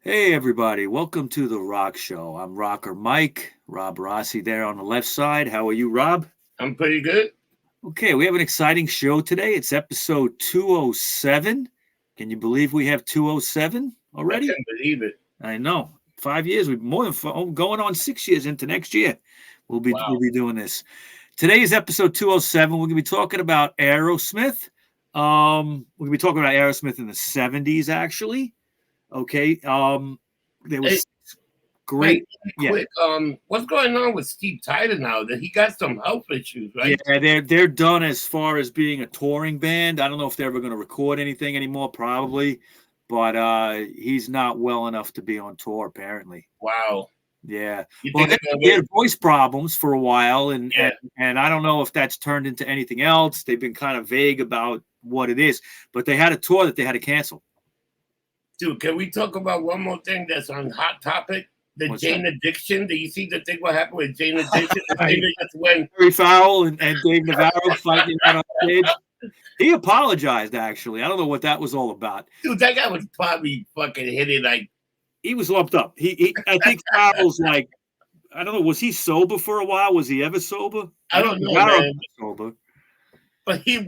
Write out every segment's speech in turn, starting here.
Hey everybody, welcome to the Rock Show. I'm Rocker Mike, Rob Rossi there on the left side. How are you, Rob? I'm pretty good. Okay, we have an exciting show today. It's episode 207. Can you believe we have 207 already? I can't believe it. I know. 5 years, we've more than going on 6 years into next year. We'll be doing this. Today is episode 207. We're going to be talking about Aerosmith. We're going to be talking about Aerosmith in the 70s, actually. Okay. There was great. Quick, what's going on with Steve Tyler now? That he got some health issues, right? Yeah, they're done as far as being a touring band. I don't know if they're ever going to record anything anymore, probably, but he's not well enough to be on tour, apparently. Wow. Yeah. Well, they had voice problems for a while, and I don't know if that's turned into anything else. They've been kind of vague about what it is, but they had a tour that they had to cancel. Dude, can we talk about one more thing that's on Hot Topic? The Jane addiction. Do you see the thing what happened with Jane addiction? Just when Harry Fowle and Dave Navarro fighting out on stage. He apologized, actually. I don't know what that was all about. Dude, that guy was probably fucking hitting like. He was lumped up. I think Fowle's like, I don't know. Was he sober for a while? Was he ever sober? I don't know, man. Sober. But he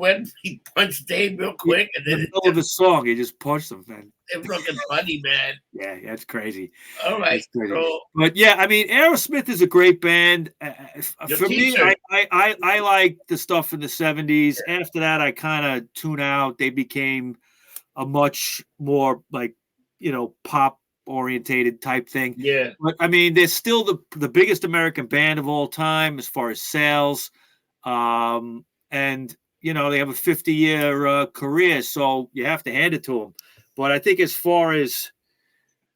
punched Dave real quick, and then in the middle of the song, he just punched him, man. It's fucking funny, man. Yeah, that's crazy. All right, so, but yeah, I mean, Aerosmith is a great band. For me, I like the stuff in the 70s. Yeah. After that, I kind of tune out. They became a much more like, pop orientated type thing. Yeah. But I mean, they're still the biggest American band of all time as far as sales. And they have a 50-year career, so you have to hand it to them. But I think as far as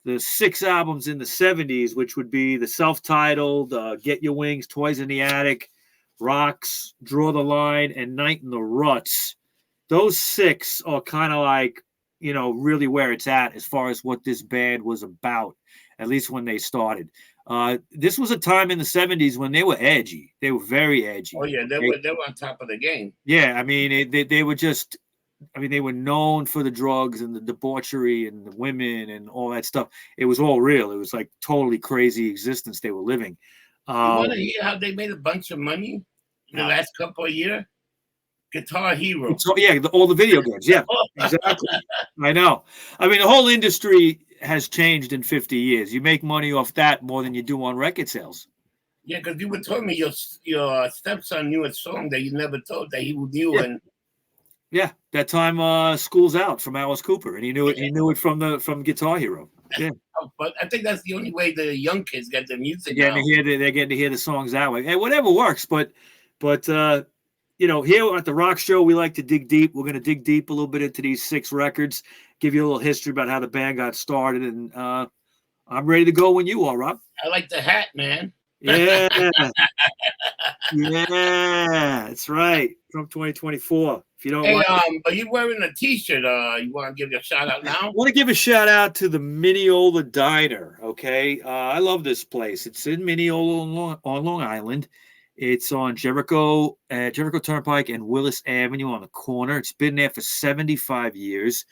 the 6 albums in the 70s, which would be the self-titled, Get Your Wings, Toys in the Attic, Rocks, Draw the Line, and Night in the Ruts, those 6 are kind of like, really where it's at as far as what this band was about, at least when they started. This was a time in the 70s when they were edgy. They were very edgy. Oh, yeah, they were on top of the game. Yeah, I mean, they were just... I mean, they were known for the drugs and the debauchery and the women and all that stuff. It was all real. It was like totally crazy existence they were living. You want to hear how they made a bunch of money in the last couple of years? Guitar Hero. All the video games. Yeah, exactly. I know. I mean, the whole industry has changed in 50 years. You make money off that more than you do on record sales. Yeah, because you were telling me your stepson knew a song that you never told that he knew. Yeah. And yeah, that time School's Out from Alice Cooper, and he knew it. He knew it from Guitar Hero. Yeah, but I think that's the only way the young kids get their music. They're getting to hear the songs that way. Hey, whatever works. But here at the Rock Show, we like to dig deep. We're going to dig deep a little bit into these 6 records, give you a little history about how the band got started, and I'm ready to go when you are, Rob. I like the hat, man. Yeah, that's right. Trump 2024. If you don't are you wearing a T-shirt? You want to give your shout out now? I want to give a shout out to the Mineola Diner. Okay, I love this place. It's in Mineola on Long Island. It's on Jericho Turnpike and Willis Avenue on the corner. It's been there for 75 years.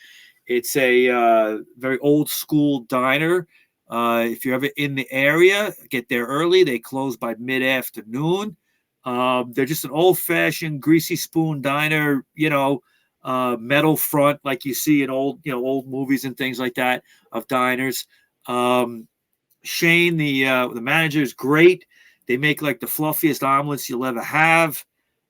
It's a very old school diner. If you're ever in the area, get there early. They close by mid-afternoon. They're just an old-fashioned greasy spoon diner, metal front like you see in old movies and things like that of diners. Shane, the manager, is great. They make like the fluffiest omelets you'll ever have.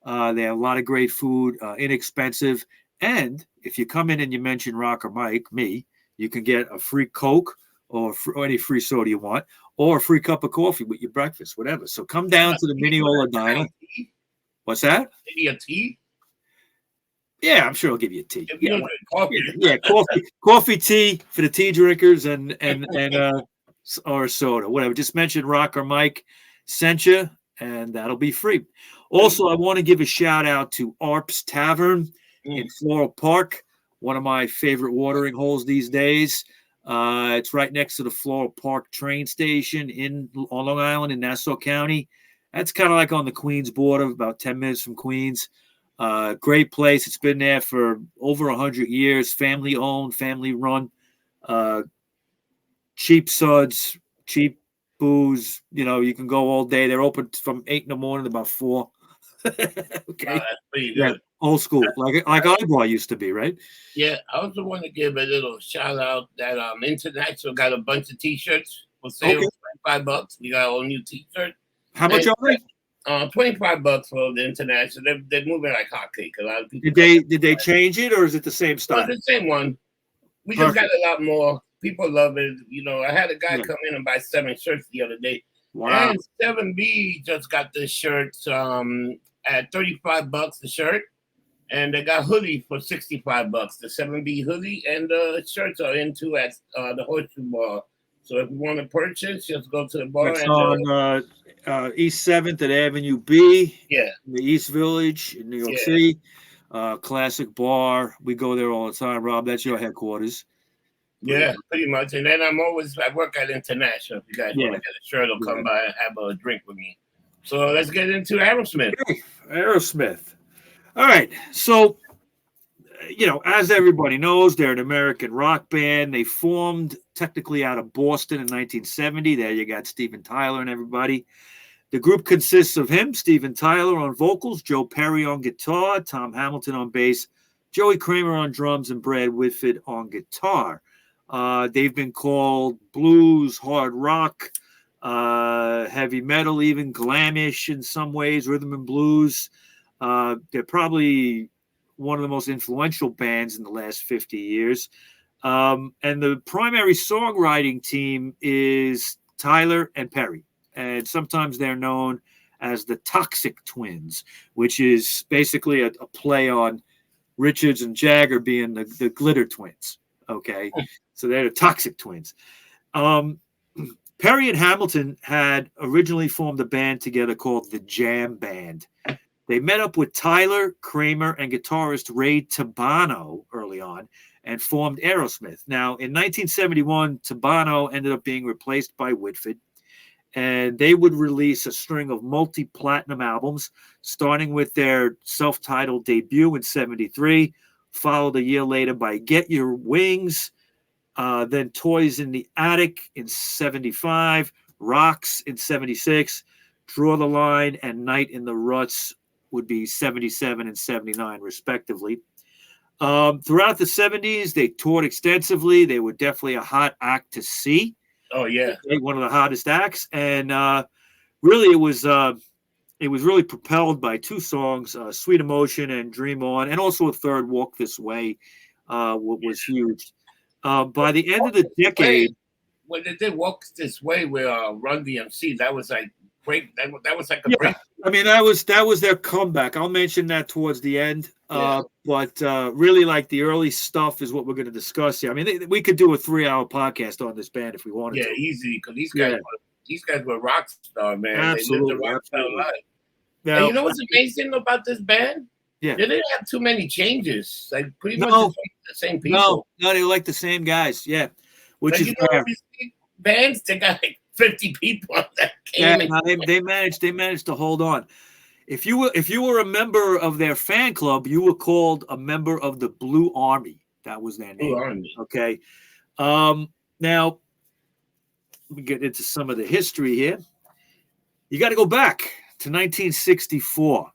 They have a lot of great food, inexpensive. And if you come in and you mention Rocker Mike, me, you can get a free Coke or any free soda you want, or a free cup of coffee with your breakfast, whatever. So come down to the Mineola Diner. What's that? Maybe a tea? Yeah, I'm sure I'll give you a tea. Coffee. Yeah, coffee, tea for the tea drinkers, and or a soda, whatever. Just mention Rock or Mike sent you, and that'll be free. Also, I want to give a shout out to Arp's Tavern in Floral Park, one of my favorite watering holes these days. It's right next to the Floral Park train station on Long Island in Nassau County. That's kind of like on the Queens border, about 10 minutes from Queens. Great place. It's been there for over 100 years. Family owned, family run. Cheap suds, cheap booze. You can go all day. They're open from 8 in the morning to about 4. Okay. That's pretty good. Old school, like Eyeball used to be, right? Yeah, I also want to give a little shout out that International got a bunch of T-shirts for sale, $25. We got all new T-shirts. How much are they? $25 for the International. They're moving like hotcakes. A lot of people. Did they change it, or is it the same style? The same one. We just got a lot more. People love it. I had a guy come in and buy 7 shirts the other day. Wow. And 7B just got the shirts at $35 the shirt. And they got hoodie for $65. The 7B hoodie and the shirts are into at the Horseshoe Bar. So if you want to purchase, just go to the bar. It's on East 7th at Avenue B. Yeah. In the East Village in New York City. Classic bar. We go there all the time, Rob. That's your headquarters. Yeah, pretty much. And then I work at International. If you guys want to get a shirt, I'll come by and have a drink with me. So let's get into Aerosmith. Okay. Aerosmith. All right. So, as everybody knows, they're an American rock band. They formed technically out of Boston in 1970. There you got Steven Tyler and everybody. The group consists of him, Steven Tyler on vocals, Joe Perry on guitar, Tom Hamilton on bass, Joey Kramer on drums, and Brad Whitford on guitar. They've been called blues, hard rock, heavy metal, even glamish in some ways, rhythm and blues. They're probably one of the most influential bands in the last 50 years. And the primary songwriting team is Tyler and Perry. And sometimes they're known as the Toxic Twins, which is basically a play on Richards and Jagger being the Glitter Twins. Okay. So they're the Toxic Twins. Perry and Hamilton had originally formed a band together called the Jam Band. They met up with Tyler, Kramer, and guitarist Ray Tabano early on and formed Aerosmith. Now, in 1971, Tabano ended up being replaced by Whitford, and they would release a string of multi-platinum albums, starting with their self-titled debut in 73, followed a year later by Get Your Wings, then Toys in the Attic in 75, Rocks in 76, Draw the Line, and Night in the Ruts would be 77 and 79, respectively. Throughout the 70s, they toured extensively. They were definitely a hot act to see. Oh, yeah. One of the hottest acts. And really, it was really propelled by 2 songs, Sweet Emotion and Dream On, and also a third, Walk This Way, was huge. By the end of the decade, when they did Walk This Way with Run DMC, that was like break. That was like a break. I mean, that was their comeback. I'll mention that towards the end. But really, like the early stuff is what we're going to discuss here. I mean, we could do a 3-hour podcast on this band if we wanted to. Yeah, easy, because these guys were rock star, man. Absolutely, they lived the rock star life. Now, and you know what's amazing about this band? Yeah, they didn't have too many changes. Like pretty much the same people. No, they were like the same guys. Yeah, which is rare. Bands, they got like 50 people that came. Yeah, they managed to hold on. If you were a member of their fan club, you were called a member of the Blue Army. That was their name. Blue Army. Okay. Now we get into some of the history here. You got to go back to 1964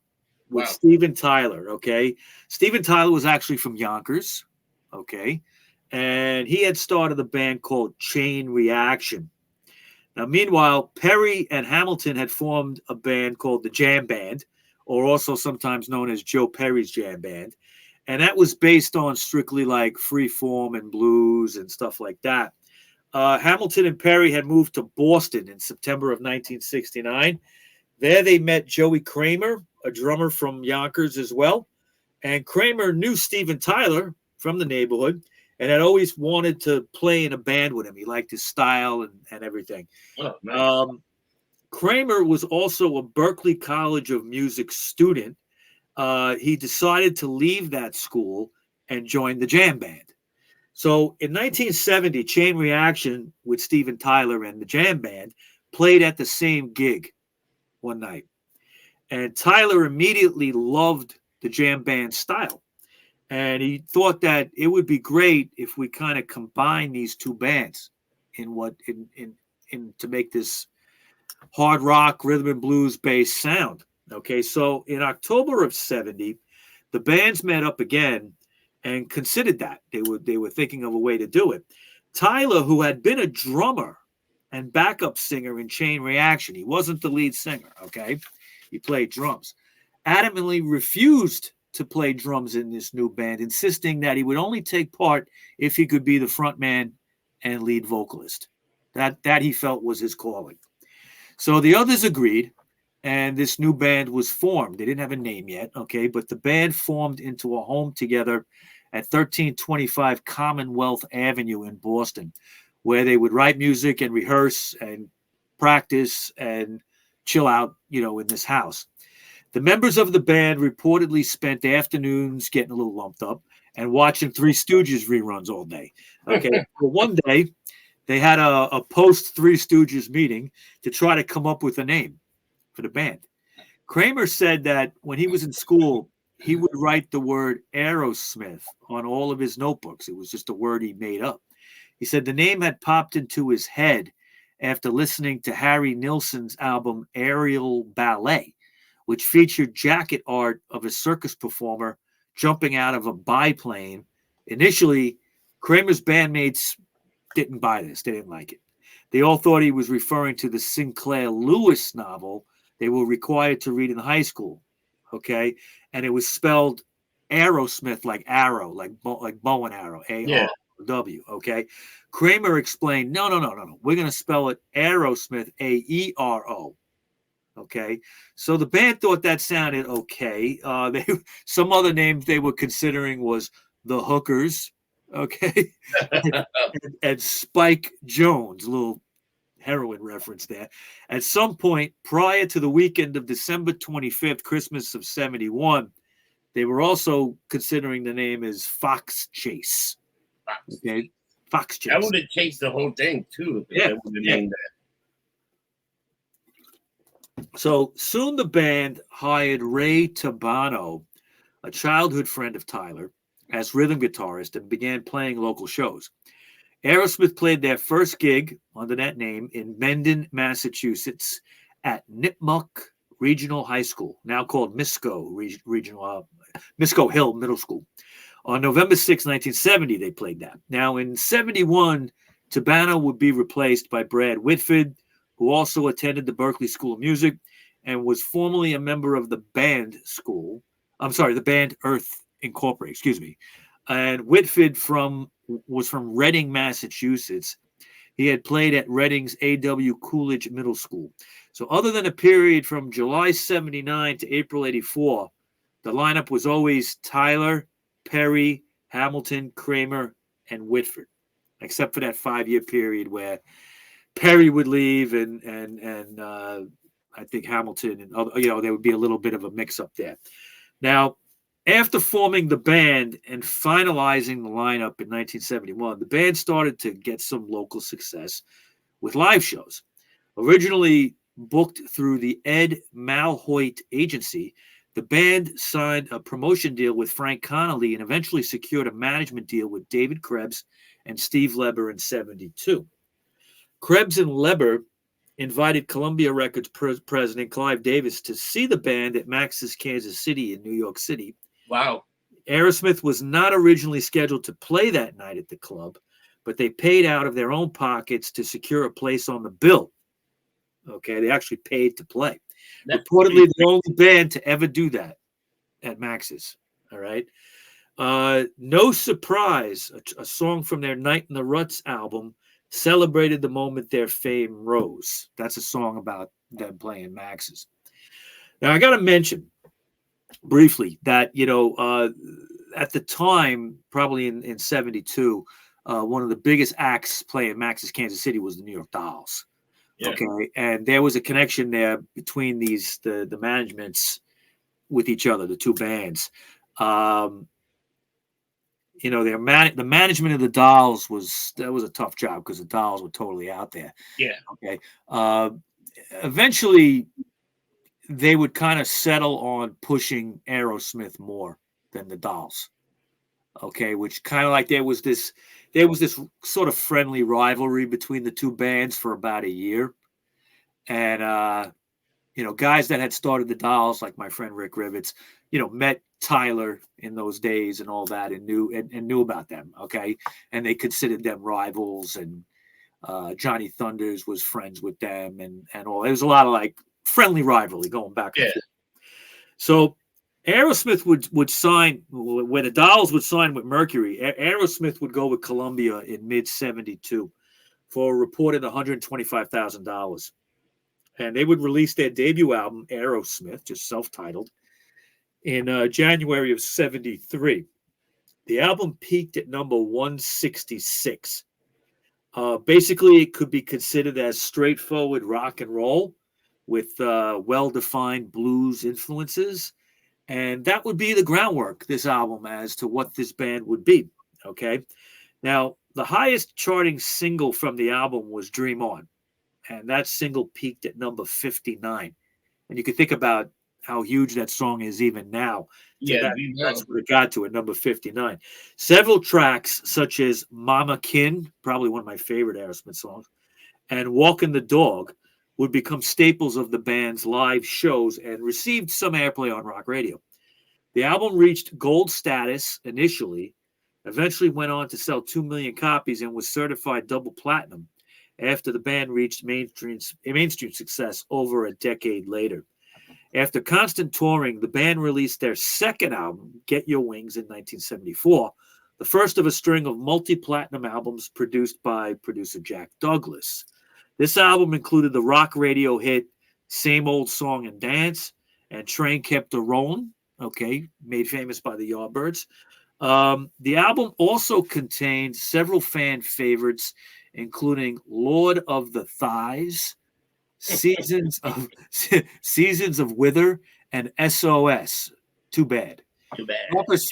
with Steven Tyler. Okay. Steven Tyler was actually from Yonkers. Okay. And he had started a band called Chain Reaction. Now, meanwhile, Perry and Hamilton had formed a band called the Jam Band, or also sometimes known as Joe Perry's Jam Band. And that was based on strictly like free form and blues and stuff like that. Hamilton and Perry had moved to Boston in September of 1969. There they met Joey Kramer, a drummer from Yonkers as well. And Kramer knew Steven Tyler from the neighborhood, and had always wanted to play in a band with him. He liked his style and everything. Oh, nice. Kramer was also a Berklee College of Music student. He decided to leave that school and join the jam band. So in 1970, Chain Reaction with Steven Tyler and the jam band played at the same gig one night. And Tyler immediately loved the jam band style. And he thought that it would be great if we kind of combine these two bands in to make this hard rock, rhythm and blues based sound. Okay, so in October of 70, the bands met up again and considered that. They were thinking of a way to do it. Tyler, who had been a drummer and backup singer in Chain Reaction, he wasn't the lead singer, okay? He played drums. Adamantly refused to play drums in this new band, insisting that he would only take part if he could be the frontman and lead vocalist. That he felt was his calling. So the others agreed, and this new band was formed. They didn't have a name yet, okay, but the band formed into a home together at 1325 Commonwealth Avenue in Boston, where they would write music and rehearse and practice and chill out, in this house. The members of the band reportedly spent afternoons getting a little lumped up and watching Three Stooges reruns all day. Okay, well, one day they had a post Three Stooges meeting to try to come up with a name for the band. Kramer said that when he was in school, he would write the word Aerosmith on all of his notebooks. It was just a word he made up. He said the name had popped into his head after listening to Harry Nilsson's album Aerial Ballet, which featured jacket art of a circus performer jumping out of a biplane. Initially, Kramer's bandmates didn't buy this. They didn't like it. They all thought he was referring to the Sinclair Lewis novel they were required to read in high school, okay? And it was spelled Aerosmith, like arrow, like bow and arrow, A-R-W, okay? Kramer explained, no. We're going to spell it Aerosmith, A-E-R-O, okay? So the band thought that sounded okay. Some other names they were considering was the Hookers, okay? and Spike Jones, a little heroin reference there. At some point prior to the weekend of December 25th, Christmas of 71, they were also considering the name as Fox Chase. Okay, Fox Chase. I would have chased the whole thing too. If I would have named that. So soon the band hired Ray Tabano, a childhood friend of Tyler, as rhythm guitarist and began playing local shows. Aerosmith played their first gig under that name in Mendon, Massachusetts at Nipmuc Regional High School, now called Misco Hill Middle School. On November 6, 1970, they played that. Now in 71, Tabano would be replaced by Brad Whitford, who also attended the Berklee School of Music and was formerly a member of the band Earth Incorporated, And Whitford was from Reading, Massachusetts. He had played at Reading's A.W. Coolidge Middle School. So other than a period from July 79 to April 84, the lineup was always Tyler, Perry, Hamilton, Kramer, and Whitford, except for that 5-year period where Perry would leave and I think Hamilton and there would be a little bit of a mix-up there. Now, after forming the band and finalizing the lineup in 1971, the band started to get some local success with live shows. Originally booked through the Ed Malhoit agency, the band signed a promotion deal with Frank Connolly and eventually secured a management deal with David Krebs and Steve Leber in 72. Krebs and Leber invited Columbia Records president Clive Davis to see the band at Max's Kansas City in New York City. Wow. Aerosmith was not originally scheduled to play that night at the club, but they paid out of their own pockets to secure a place on the bill. Okay, they actually paid to play. Reportedly, the only band to ever do that at Max's. All right. No surprise, a song from their Night in the Ruts album celebrated the moment their fame rose. That's a song about them playing Max's. Now, I got to mention briefly that, at the time, probably in 72, one of the biggest acts playing Max's Kansas City was the New York Dolls. Yeah. Okay. And there was a connection there between the managements with each other, the two bands. You know, the management of the Dolls was a tough job because the Dolls were totally out there. Yeah. Okay. Eventually, they would kind of settle on pushing Aerosmith more than the Dolls. Okay, which kind of like there was this sort of friendly rivalry between the two bands for about a year, and you know, guys that had started the Dolls, like my friend Rick Rivets, you know, met Tyler in those days and all that, and knew about them. Okay, and they considered them rivals, and Johnny Thunders was friends with them, and all. There was a lot of like friendly rivalry going back and forth. So Aerosmith would sign, when the Dolls would sign with Mercury. Aerosmith would go with Columbia in mid '72 for a reported $125,000. And they would release their debut album, Aerosmith, just self-titled, in January of '73. The album peaked at number 166. Basically, it could be considered as straightforward rock and roll with well-defined blues influences. And that would be the groundwork, this album, as to what this band would be. Okay. Now, the highest charting single from the album was Dream On. And that single peaked at number 59. And you can think about how huge that song is even now. Yeah, that's what it got to at number 59. Several tracks, such as Mama Kin, probably one of my favorite Aerosmith songs, and Walking the Dog, would become staples of the band's live shows and received some airplay on rock radio. The album reached gold status initially, eventually went on to sell 2 million copies, and was certified double platinum after the band reached mainstream success over a decade later. After constant touring, the band released their second album, Get Your Wings, in 1974, the first of a string of multi-platinum albums produced by producer Jack Douglas. This album included the rock radio hit Same Old Song and Dance and Train Kept a Rollin', okay, made famous by the Yardbirds. The album also contained several fan favorites, including Lord of the Thighs, Seasons of Wither, and SOS. Too bad. Too bad.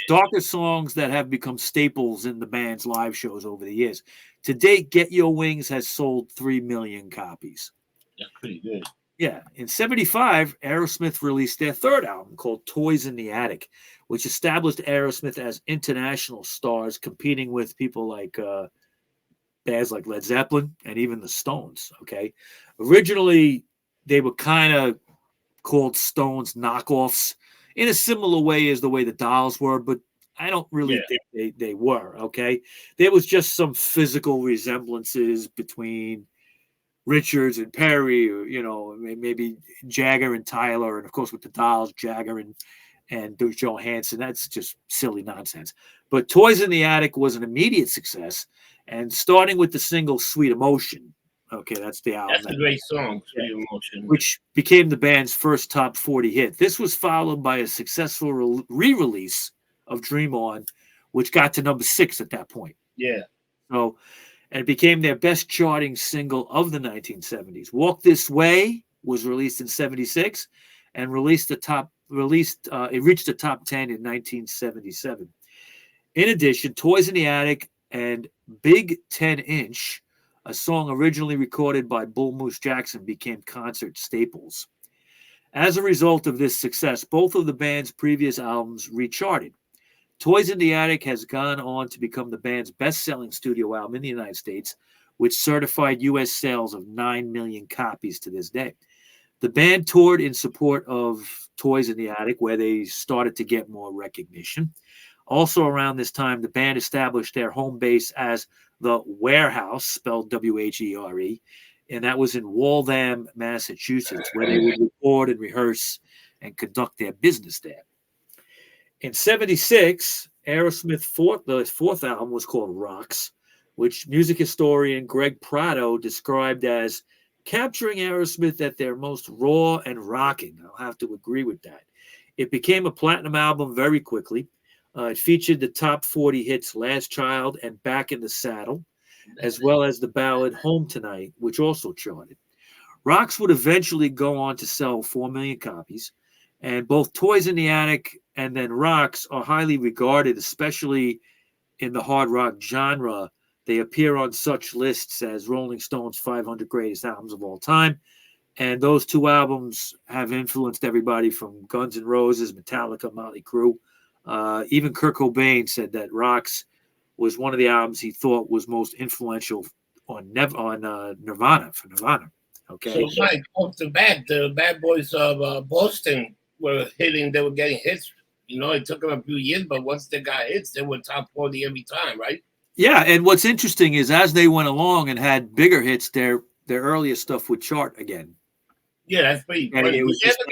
Darker songs that have become staples in the band's live shows over the years. To date, Get Your Wings has sold 3 million copies. That's pretty good. Yeah. In '75, Aerosmith released their third album called Toys in the Attic, which established Aerosmith as international stars, competing with people like bands like Led Zeppelin and even the Stones. Okay. Originally, they were kind of called Stones knockoffs in a similar way as the way the Dolls were, but I don't really think they were. Okay. There was just some physical resemblances between Richards and Perry, or, you know, maybe Jagger and Tyler, and of course with the Dolls, Jagger and Johansson. That's just silly nonsense. But Toys in the Attic was an immediate success, and starting with the single Sweet Emotion. Okay, that's the album. That's a great song, Sweet Emotion. Which became the band's first top 40 hit. This was followed by a successful re-release of Dream On, which got to number 6 at that point. Yeah. So, and it became their best charting single of the 1970s. Walk This Way was released in '76 and it reached the top 10 in 1977. In addition, Toys in the Attic and Big 10-Inch, a song originally recorded by Bull Moose Jackson, became concert staples. As a result of this success, both of the band's previous albums recharted. Toys in the Attic has gone on to become the band's best-selling studio album in the United States, with certified U.S. sales of 9 million copies to this day. The band toured in support of Toys in the Attic, where they started to get more recognition. Also around this time, the band established their home base as the Warehouse, spelled W-H-E-R-E, and that was in Waltham, Massachusetts, where they would record and rehearse and conduct their business there. In '76, Aerosmith's fourth album was called Rocks, which music historian Greg Prato described as capturing Aerosmith at their most raw and rocking. I'll have to agree with that. It became a platinum album very quickly. It featured the top 40 hits Last Child and Back in the Saddle, as well as the ballad Home Tonight, which also charted. Rocks would eventually go on to sell 4 million copies, and both Toys in the Attic and then Rocks are highly regarded, especially in the hard rock genre. They appear on such lists as Rolling Stone's 500 Greatest Albums of All Time, and those two albums have influenced everybody from Guns N' Roses, Metallica, Motley Crue. Even Kurt Cobain said that Rocks was one of the albums he thought was most influential on Nirvana, for Nirvana. Okay. So, Mike, off the bat, the Bad Boys of Boston were hitting. They were getting hits. You know, it took them a few years, but once they got hits, they were top 40 every time, right? Yeah, and what's interesting is as they went along and had bigger hits, their earlier stuff would chart again. Yeah, that's pretty funny. Did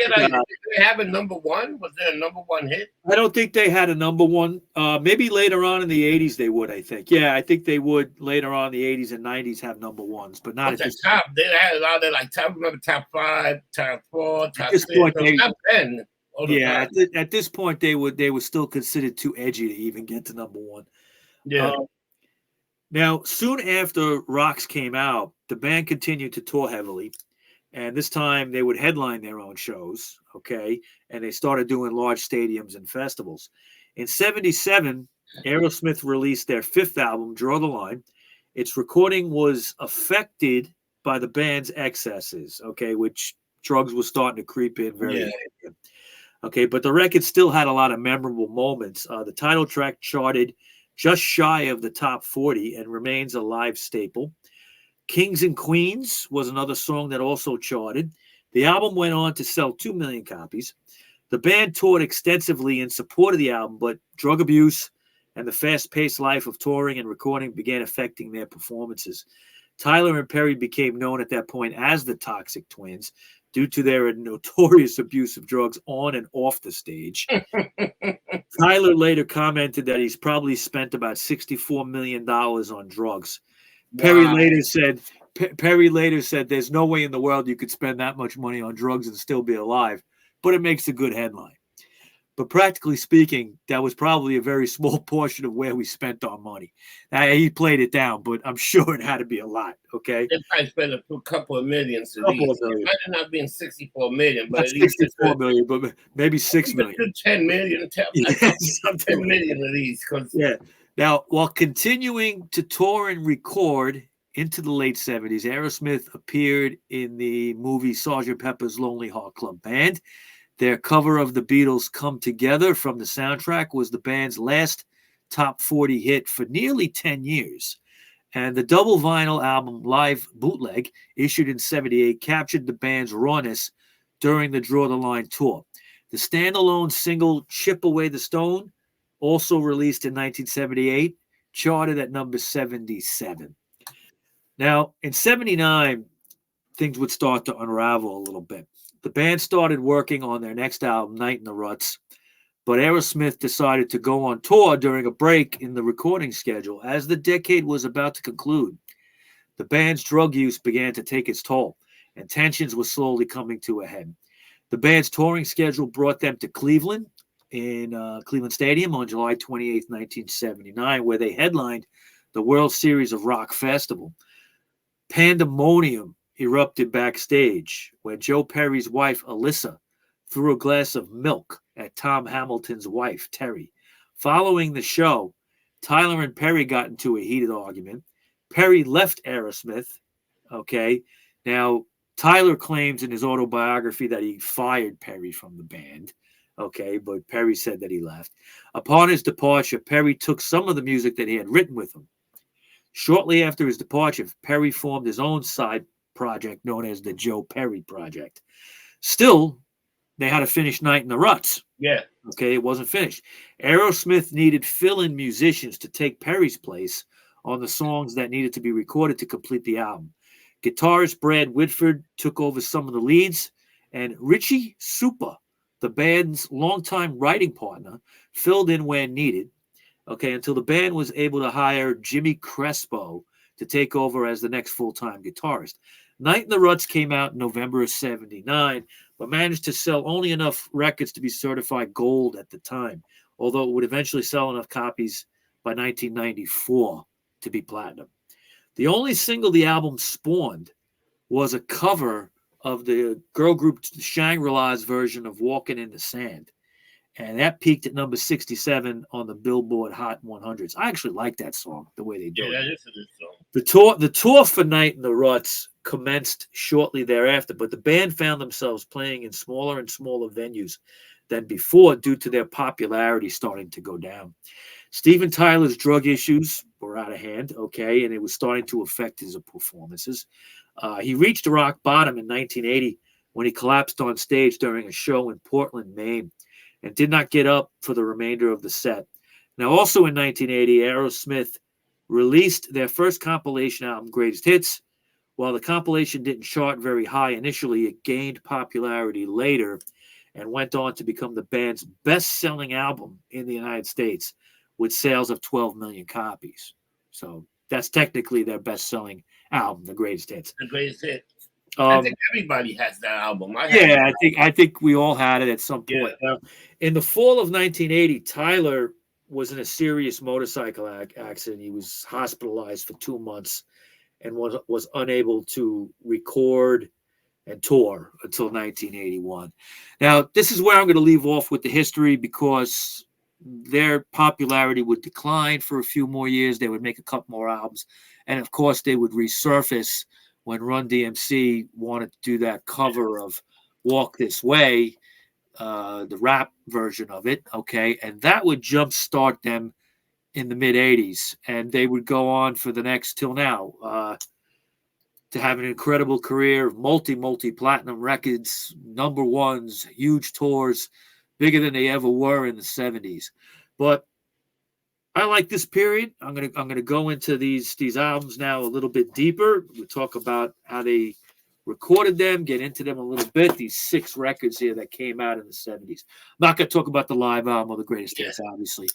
they have a number one? Was there a number one hit? I don't think they had a number one. Maybe later on in the 80s they would, I think. Yeah, I think they would later on in the 80s and 90s have number ones, but not at this top. They had a lot of like top 5, top 4, top 6, top 10. Yeah, at this point they were still considered too edgy to even get to number one. Yeah. Now, soon after Rocks came out, the band continued to tour heavily. And this time they would headline their own shows, okay? And they started doing large stadiums and festivals. In 77, Aerosmith released their 5th album, Draw the Line. Its recording was affected by the band's excesses, okay, which drugs were starting to creep in very heavy. Okay, but the record still had a lot of memorable moments. The title track charted just shy of the top 40 and remains a live staple. Kings and Queens was another song that also charted. The album went on to sell 2 million copies. The band toured extensively in support of the album, but drug abuse and the fast-paced life of touring and recording began affecting their performances. Tyler and Perry became known at that point as the Toxic Twins due to their notorious abuse of drugs on and off the stage. Tyler later commented that he's probably spent about $64 million on drugs. Perry later said, there's no way in the world you could spend that much money on drugs and still be alive, but it makes a good headline. But practically speaking, that was probably a very small portion of where we spent our money. He played it down, but I'm sure it had to be a lot, okay? They probably spent a couple of millions. It might not been 64 million, but not at least 64 million, but maybe 6 million. 10 million. 10 million at least. Yeah. Now, while continuing to tour and record into the late 70s, Aerosmith appeared in the movie Sgt. Pepper's Lonely Heart Club Band. Their cover of the Beatles' Come Together from the soundtrack was the band's last top 40 hit for nearly 10 years. And the double vinyl album Live Bootleg, issued in 78, captured the band's rawness during the Draw the Line tour. The standalone single Chip Away the Stone, also released in 1978, charted at number 77. Now, in 79, things would start to unravel a little bit. The band started working on their next album, Night in the Ruts, but Aerosmith decided to go on tour during a break in the recording schedule as the decade was about to conclude. The band's drug use began to take its toll, and tensions were slowly coming to a head. The band's touring schedule brought them to Cleveland, in Cleveland Stadium on July 28, 1979, where they headlined the World Series of Rock Festival. Pandemonium erupted backstage when Joe Perry's wife, Alyssa, threw a glass of milk at Tom Hamilton's wife, Terry. Following the show, Tyler and Perry got into a heated argument. Perry left Aerosmith. Okay. Now, Tyler claims in his autobiography that he fired Perry from the band. Okay, but Perry said that he left. Upon his departure, Perry took some of the music that he had written with him. Shortly after his departure, Perry formed his own side project known as the Joe Perry Project. Still, they had to finish Night in the Ruts. Yeah. Okay, it wasn't finished. Aerosmith needed fill-in musicians to take Perry's place on the songs that needed to be recorded to complete the album. Guitarist Brad Whitford took over some of the leads, and Richie Supa, the band's longtime writing partner, filled in where needed, okay, until the band was able to hire Jimmy Crespo to take over as the next full-time guitarist. Night in the Ruts came out in November of 79, but managed to sell only enough records to be certified gold at the time. although it would eventually sell enough copies by 1994 to be platinum. The only single the album spawned was a cover of the girl group Shangri-La's version of Walking in the Sand. And that peaked at number 67 on the Billboard Hot 100s. I actually like that song, the way they do it. Yeah, that is a good song. The tour for Night in the Ruts commenced shortly thereafter, but the band found themselves playing in smaller and smaller venues than before due to their popularity starting to go down. Steven Tyler's drug issues were out of hand, okay, and it was starting to affect his performances. He reached rock bottom in 1980 when he collapsed on stage during a show in Portland, Maine, and did not get up for the remainder of the set. Now, also in 1980, Aerosmith released their first compilation album, Greatest Hits. While the compilation didn't chart very high initially, it gained popularity later and went on to become the band's best-selling album in the United States with sales of 12 million copies. So that's technically their best-selling album, The Greatest Hits. The Greatest Hits. I think everybody has that album. I think we all had it at some point. Yeah. Now, in the fall of 1980, Tyler was in a serious motorcycle accident. He was hospitalized for 2 months and was unable to record and tour until 1981. Now, this is where I'm going to leave off with the history because their popularity would decline for a few more years. They would make a couple more albums. And, of course, they would resurface when Run DMC wanted to do that cover of Walk This Way, the rap version of it, okay? And that would jumpstart them in the mid-'80s. And they would go on for the next, till now, to have an incredible career, multi-platinum records, number ones, huge tours, bigger than they ever were in the 70s. But I like this period. I'm gonna go into these albums now a little bit deeper. We'll talk about how they recorded them, get into them a little bit. These 6 records here that came out in the 70s. I'm not gonna talk about the live album or the Greatest Hits, obviously.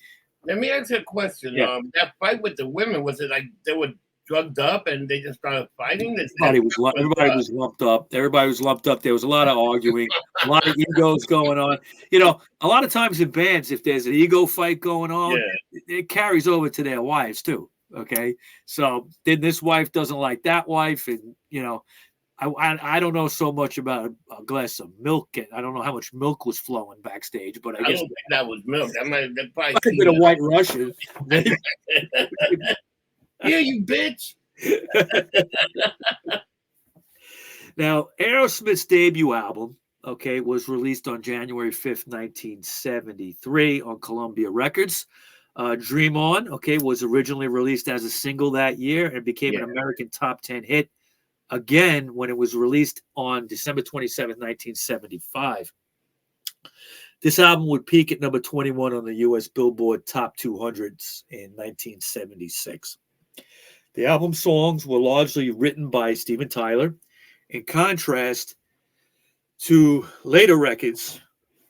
Let me ask you a question. Yeah. That fight with the women, was it like they were drugged up and they just started fighting? Everybody was lumped up. Everybody was lumped up. There was a lot of arguing, a lot of egos going on. You know, a lot of times in bands, if there's an ego fight going on, it carries over to their wives too. Okay, so then this wife doesn't like that wife, and you know, I don't know so much about a glass of milk. And I don't know how much milk was flowing backstage, but I guess don't think that was milk. That might have probably been a White Russian. Yeah, you bitch. Now, Aerosmith's debut album, okay, was released on January 5th, 1973 on Columbia Records. Dream On, okay, was originally released as a single that year and became an American top 10 hit again when it was released on December 27th, 1975. This album would peak at number 21 on the U.S. Billboard Top 200s in 1976. The album songs were largely written by Steven Tyler, in contrast to later records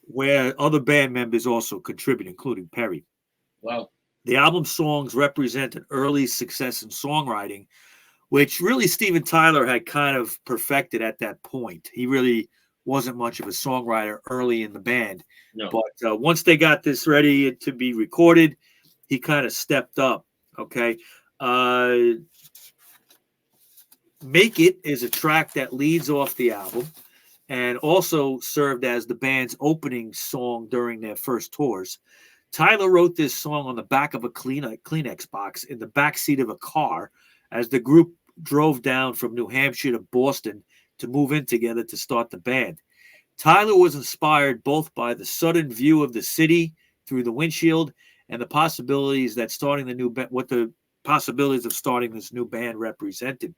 where other band members also contribute, including Perry. Wow. The album songs represent an early success in songwriting, which really Steven Tyler had kind of perfected at that point. He really wasn't much of a songwriter early in the band. No. But once they got this ready to be recorded, he kind of stepped up, okay? Make It is a track that leads off the album and also served as the band's opening song during their first tours. Tyler wrote this song on the back of a Kleenex box in the backseat of a car as the group drove down from New Hampshire to Boston to move in together to start the band. Tyler was inspired both by the sudden view of the city through the windshield and the possibilities that starting the new band, what the possibilities of starting this new band represented.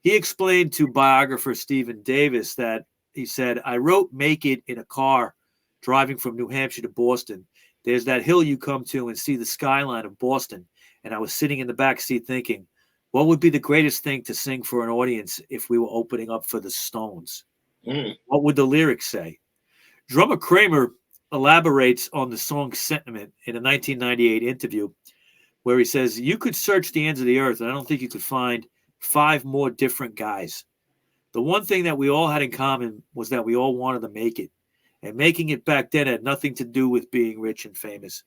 He explained to biographer Stephen Davis that he said, "I wrote Make It in a car driving from New Hampshire to Boston. There's that hill you come to and see the skyline of Boston. And I was sitting in the back seat thinking, what would be the greatest thing to sing for an audience if we were opening up for the Stones? What would the lyrics say?" Drummer Kramer elaborates on the song's sentiment in a 1998 interview where he says, "You could search the ends of the earth, and I don't think you could find 5 more different guys. The one thing that we all had in common was that we all wanted to make it. And making it back then had nothing to do with being rich and famous.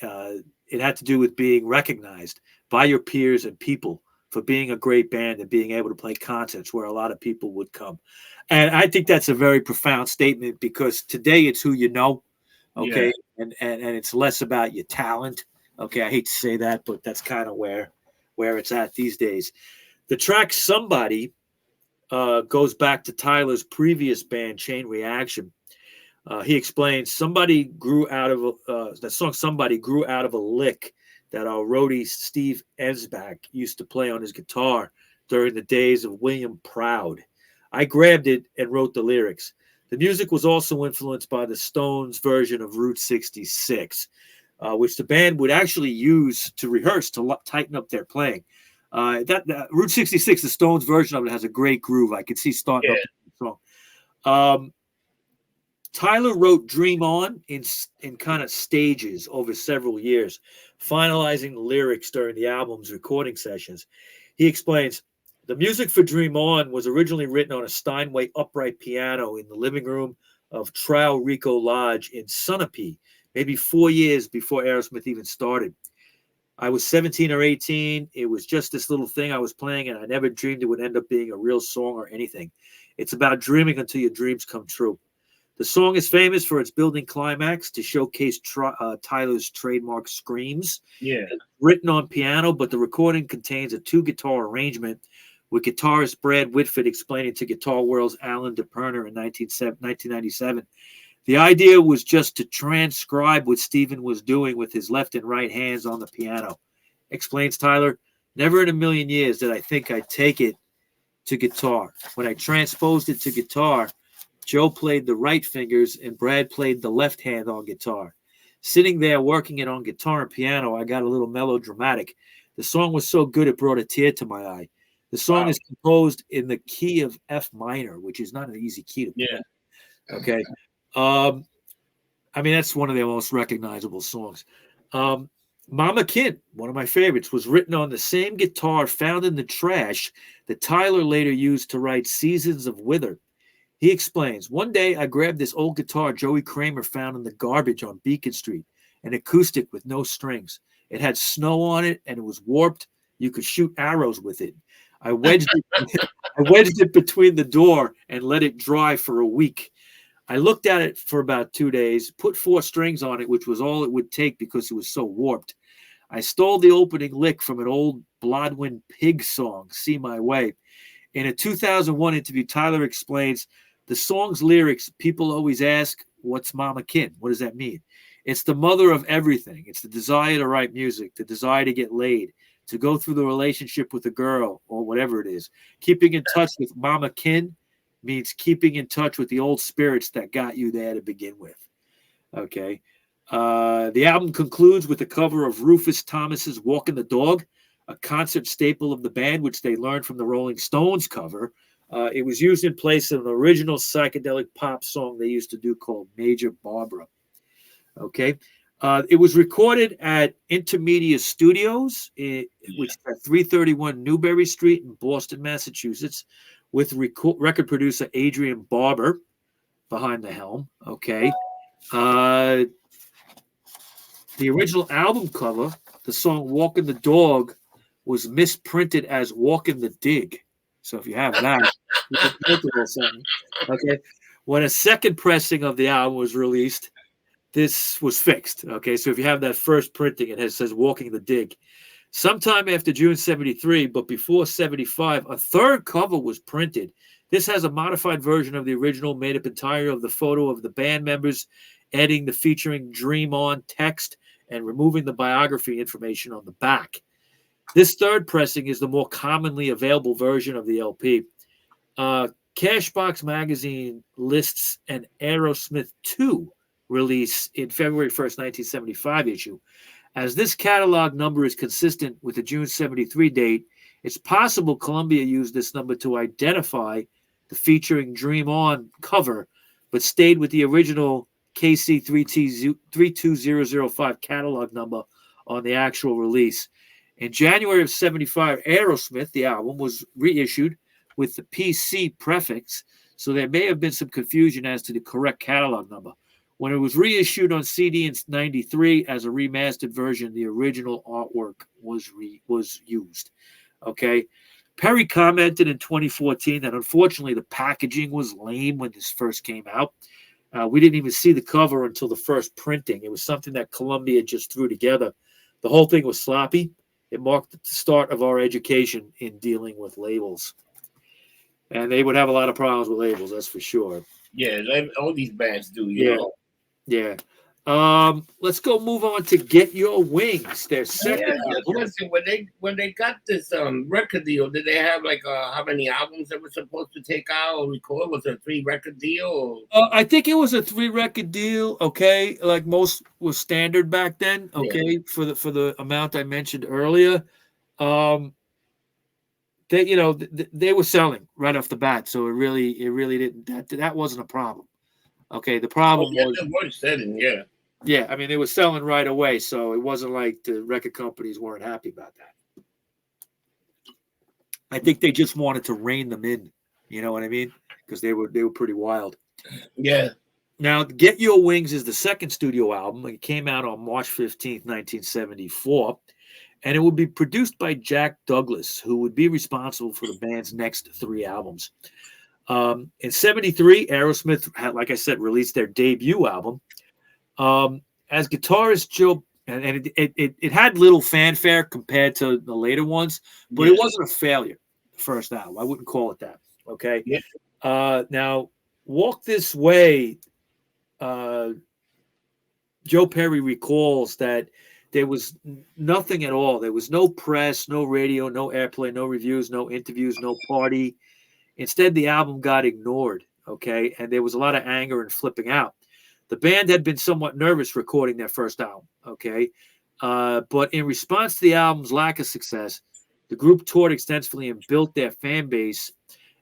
It had to do with being recognized by your peers and people for being a great band and being able to play concerts where a lot of people would come. And I think that's a very profound statement, because today it's who you know, okay, Yeah. and it's less about your talent. Okay, I hate to say that, but that's kind of where it's at these days. The track "Somebody" goes back to Tyler's previous band, Chain Reaction. He explains somebody grew out of that song. Somebody grew out of a lick that our roadie Steve Ensbach used to play on his guitar during the days of William Proud. I grabbed it and wrote the lyrics. The music was also influenced by the Stones' version of Route 66, which the band would actually use to rehearse to tighten up their playing. That Route 66, the Stones version of it, has a great groove. I could see starting up the song. Tyler wrote Dream On in kind of stages over several years, finalizing the lyrics during the album's recording sessions. He explains, the music for Dream On was originally written on a Steinway upright piano in the living room of Trial Rico Lodge in Sunapee, maybe 4 years before Aerosmith even started. I was 17 or 18. It was just this little thing I was playing, and I never dreamed it would end up being a real song or anything. It's about dreaming until your dreams come true. The song is famous for its building climax to showcase Tyler's trademark screams. Yeah. It's written on piano, but the recording contains a 2-guitar arrangement, with guitarist Brad Whitford explaining to Guitar World's Alan DePerner in 1997. The idea was just to transcribe what Steven was doing with his left and right hands on the piano. Explains Tyler, never in a million years did I think I'd take it to guitar. When I transposed it to guitar, Joe played the right fingers and Brad played the left hand on guitar. Sitting there working it on guitar and piano, I got a little melodramatic. The song was so good it brought a tear to my eye. The song is composed in the key of F minor, which is not an easy key to play. Yeah. Okay. I mean, that's one of their most recognizable songs. Mama Kin, one of my favorites, was written on the same guitar found in the trash that Tyler later used to write Seasons of Wither. He explains, one day I grabbed this old guitar Joey Kramer found in the garbage on Beacon Street, an acoustic with no strings. It had snow on it and it was warped. You could shoot arrows with it. I wedged it between the door and let it dry for a week. I looked at it for about 2 days, put 4 strings on it, which was all it would take because it was so warped. I stole the opening lick from an old Blodwyn Pig song, See My Way. In a 2001 interview, Tyler explains, the song's lyrics, people always ask, what's Mama Kin? What does that mean? It's the mother of everything. It's the desire to write music, the desire to get laid, to go through the relationship with a girl or whatever it is. Keeping in touch with Mama Kin means keeping in touch with the old spirits that got you there to begin with. Okay. The album concludes with a cover of Rufus Thomas's Walking the Dog, a concert staple of the band, which they learned from the Rolling Stones cover. It was used in place of an original psychedelic pop song they used to do called Major Barbara. Okay. It was recorded at Intermedia Studios, which is at 331 Newbury Street in Boston, Massachusetts, with record producer Adrian Barber behind the helm. Okay. The original album cover, the song Walking the Dog, was misprinted as Walking the Dig. So if you have that, you can print it or something. Okay. When a second pressing of the album was released, this was fixed. Okay. So if you have that first printing, it says Walking the Dig. Sometime after June 73, but before 75, a third cover was printed. This has a modified version of the original, made up entirely of the photo of the band members, adding the featuring Dream On text and removing the biography information on the back. This third pressing is the more commonly available version of the LP. Cashbox Magazine lists an Aerosmith 2 release in February 1st, 1975 issue. As this catalog number is consistent with the June 73 date, it's possible Columbia used this number to identify the featuring Dream On cover, but stayed with the original KC 32005 catalog number on the actual release. In January of 75, Aerosmith, the album, was reissued with the PC prefix so there may have been some confusion as to the correct catalog number. When it was reissued on CD in '93 as a remastered version, the original artwork was used. Okay. Perry commented in 2014 that unfortunately the packaging was lame when this first came out. We didn't even see the cover until the first printing. It was something that Columbia just threw together. The whole thing was sloppy. It marked the start of our education in dealing with labels. And they would have a lot of problems with labels, that's for sure. Yeah, all these bands do, you know. Yeah. Let's go move on to Get Your Wings. Their second album. Listen, when they got this record deal, did they have like how many albums they were supposed to take out or record? Was it a 3-record deal? I think it was a 3-record deal. Okay, like most was standard back then. Okay, for the amount I mentioned earlier. They were selling right off the bat, so it really didn't that wasn't a problem. Okay, the problem was selling, yeah, I mean they were selling right away, so it wasn't like the record companies weren't happy about that. I think they just wanted to rein them in, you know what I mean? Because they were pretty wild. Yeah. Now, Get Your Wings is the second studio album. It came out on March 15th, 1974. And it would be produced by Jack Douglas, who would be responsible for the band's next 3 albums. In '73, Aerosmith had, like I said, released their debut album. As guitarist Joe, and it had little fanfare compared to the later ones, but it wasn't a failure, the first album. I wouldn't call it that. Okay. Yeah. Now, Walk This Way, Joe Perry recalls that there was nothing at all. There was no press, no radio, no airplay, no reviews, no interviews, no party. Instead, the album got ignored, okay? And there was a lot of anger and flipping out. The band had been somewhat nervous recording their first album, okay? But in response to the album's lack of success, the group toured extensively and built their fan base.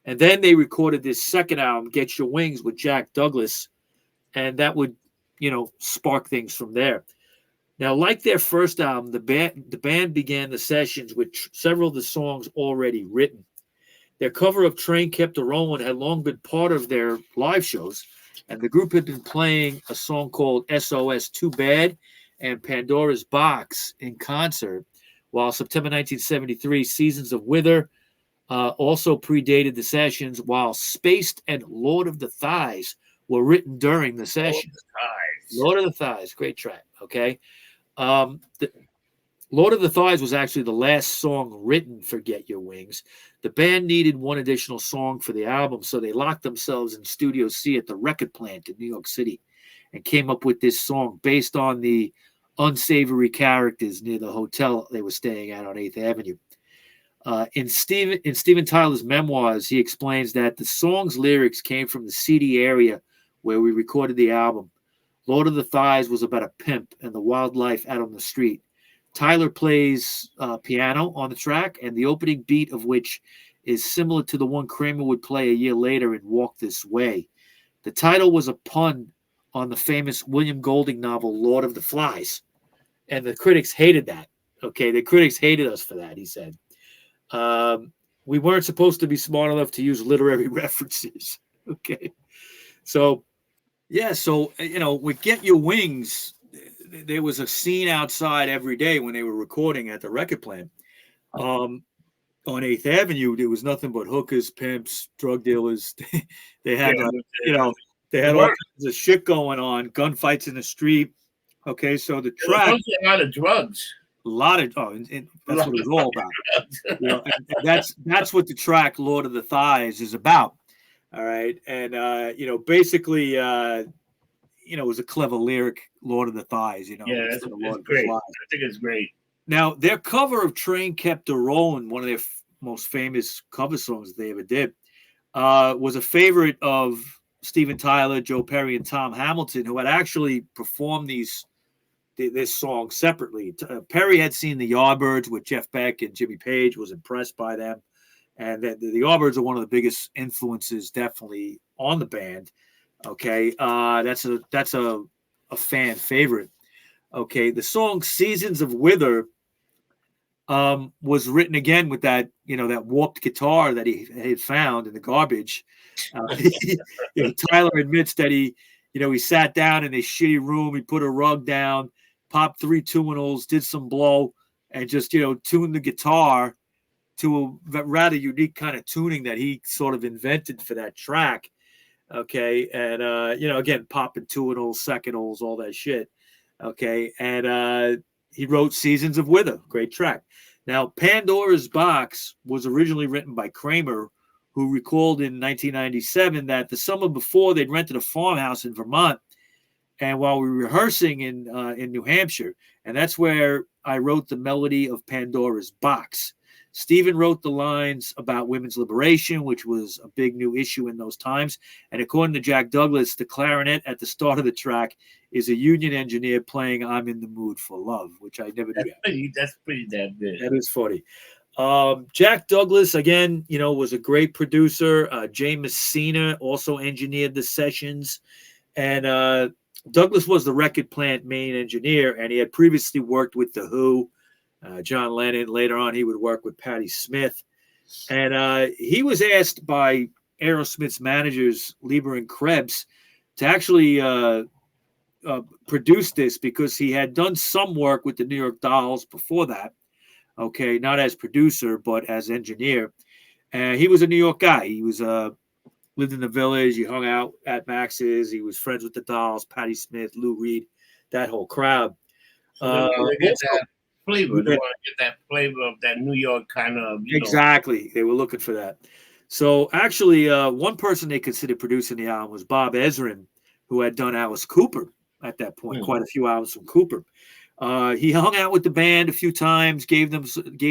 And then they recorded this second album, Get Your Wings, with Jack Douglas. And that would, spark things from there. Now, like their first album, the band began the sessions with several of the songs already written. Their cover of Train Kept a Rollin' had long been part of their live shows, and the group had been playing a song called SOS Too Bad and Pandora's Box in concert, while September 1973, Seasons of Wither also predated the sessions, while Spaced and Lord of the Thighs were written during the session. Lord of the Thighs, great track, okay? Lord of the Thighs was actually the last song written for Get Your Wings. The band needed one additional song for the album, so they locked themselves in Studio C at the record plant in New York City and came up with this song based on the unsavory characters near the hotel they were staying at on 8th Avenue. In Steven Tyler's memoirs, he explains that the song's lyrics came from the seedy area where we recorded the album. Lord of the Thighs was about a pimp and the wildlife out on the street. Tyler plays piano on the track, and the opening beat of which is similar to the one Kramer would play a year later in Walk This Way. The title was a pun on the famous William Golding novel Lord of the Flies, and the critics hated that. Okay, the critics hated us for that, he said. We weren't supposed to be smart enough to use literary references. Okay, so with Get Your Wings, there was a scene outside every day when they were recording at the record plant. On 8th Avenue, there was nothing but hookers, pimps, drug dealers. They had, they had all kinds of shit going on, gunfights in the street. Okay, so the track, a lot of drugs. A lot of and that's what it's all about. And that's what the track "Lord of the Thighs" is about. All right, and basically, it was a clever lyric, "Lord of the Thighs." Yeah, it's great. I think it's great. Now, their cover of "Train Kept a Rollin'," one of their most famous cover songs they ever did, was a favorite of Steven Tyler, Joe Perry, and Tom Hamilton, who had actually performed this song separately. Perry had seen the Yardbirds with Jeff Beck and Jimmy Page, was impressed by them. And the Yardbirds are one of the biggest influences definitely on the band. Okay. That's a fan favorite. Okay. The song Seasons of Wither was written again with that, that warped guitar that he had found in the garbage. Tyler admits that he sat down in a shitty room. He put a rug down, popped 3 tuninals, did some blow, and just, tuned the guitar to a rather unique kind of tuning that he sort of invented for that track. Okay. And, again, popping tuninals, secondals, all that shit. Okay. And he wrote Seasons of Wither, great track. Now, Pandora's Box was originally written by Kramer, who recalled in 1997 that the summer before they'd rented a farmhouse in Vermont. And while we were rehearsing in New Hampshire, and that's where I wrote the melody of Pandora's Box. Stephen wrote the lines about women's liberation, which was a big new issue in those times. And according to Jack Douglas, the clarinet at the start of the track is a union engineer playing I'm in the Mood for Love, which I never knew. That's pretty damn good. That is funny. Jack Douglas, again, was a great producer. Jay Messina also engineered the sessions. And Douglas was the record plant main engineer, and he had previously worked with The Who, John Lennon. Later on, he would work with Patti Smith. And he was asked by Aerosmith's managers, Lieber and Krebs, to actually produce this because he had done some work with the New York Dolls before that. Okay, not as producer, but as engineer. And he was a New York guy. He was lived in the Village. He hung out at Max's. He was friends with the Dolls, Patti Smith, Lou Reed, that whole crowd. Flavor. They want to get that flavor of that New York kind of. Exactly. They were looking for that. So actually, one person they considered producing the album was Bob Ezrin, who had done Alice Cooper at that point, quite a few albums from Cooper. He hung out with the band a few times, gave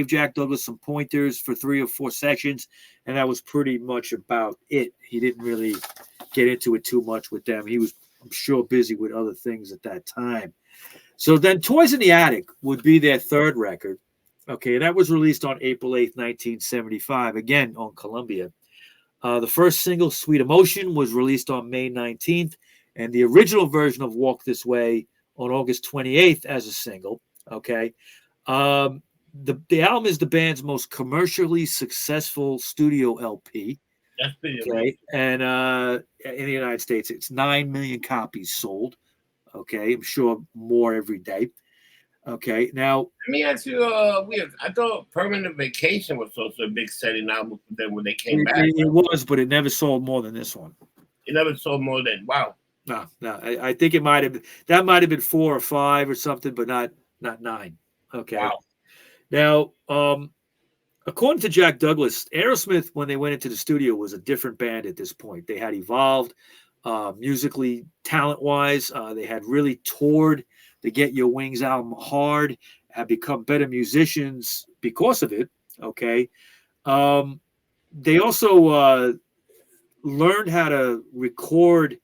Jack Douglas some pointers for 3 or 4 sessions, and that was pretty much about it. He didn't really get into it too much with them. He was, I'm sure, busy with other things at that time. So then Toys in the Attic would be their third record. Okay, that was released on April 8th, 1975, again on Columbia. The first single, Sweet Emotion, was released on May 19th, and the original version of Walk This Way on August 28th as a single. Okay. The album is the band's most commercially successful studio LP. That's pretty okay. Amazing. And in the United States, it's 9 million copies sold. Okay. I'm sure more every day. Okay. Now, let me ask you, I thought Permanent Vacation was also a big selling album for them when they came back. It was, but it never sold more than this one. It never sold more than, wow. No. I think it might have been 4 or 5 or something, but not 9. Okay. Wow. Now, according to Jack Douglas, Aerosmith, when they went into the studio, was a different band at this point. They had evolved musically, talent-wise. They had really toured the Get Your Wings album hard, had become better musicians because of it. Okay. They also learned how to record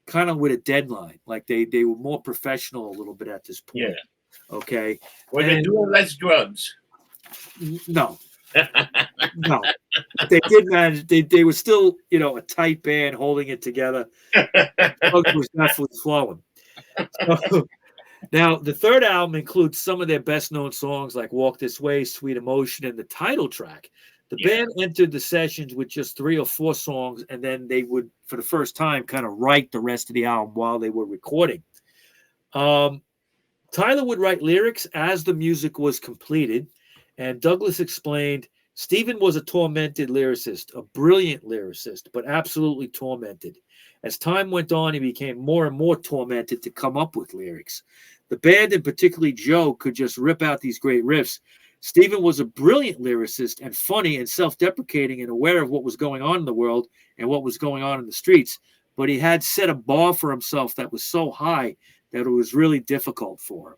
kind of with a deadline. Like they were more professional a little bit at this point. Yeah. Okay. Were they doing less drugs? No. No. They did manage. They were still, a tight band holding it together. Drugs was definitely flowing. So, now, the third album includes some of their best-known songs like Walk This Way, Sweet Emotion, and the title track. The band entered the sessions with just 3 or 4 songs, and then they would, for the first time, kind of write the rest of the album while they were recording. Tyler would write lyrics as the music was completed, and Douglas explained, Stephen was a tormented lyricist, a brilliant lyricist, but absolutely tormented. As time went on, he became more and more tormented to come up with lyrics. The band, and particularly Joe, could just rip out these great riffs. Stephen was a brilliant lyricist and funny and self-deprecating and aware of what was going on in the world and what was going on in the streets, but he had set a bar for himself that was so high that it was really difficult for him.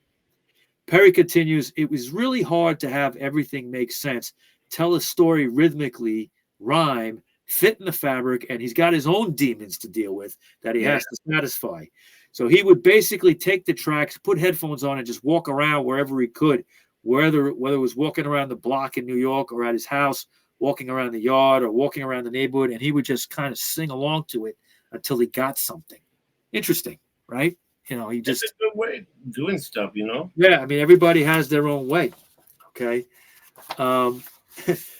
Perry continues, it was really hard to have everything make sense, tell a story rhythmically, rhyme, fit in the fabric, and he's got his own demons to deal with that he has to satisfy. So he would basically take the tracks, put headphones on, and just walk around wherever he could, whether it was walking around the block in New York or at his house, walking around the yard or walking around the neighborhood, and he would just kind of sing along to it until he got something. Interesting, right? He just... It's a good way of doing stuff, Yeah, I mean, everybody has their own way, okay? Um,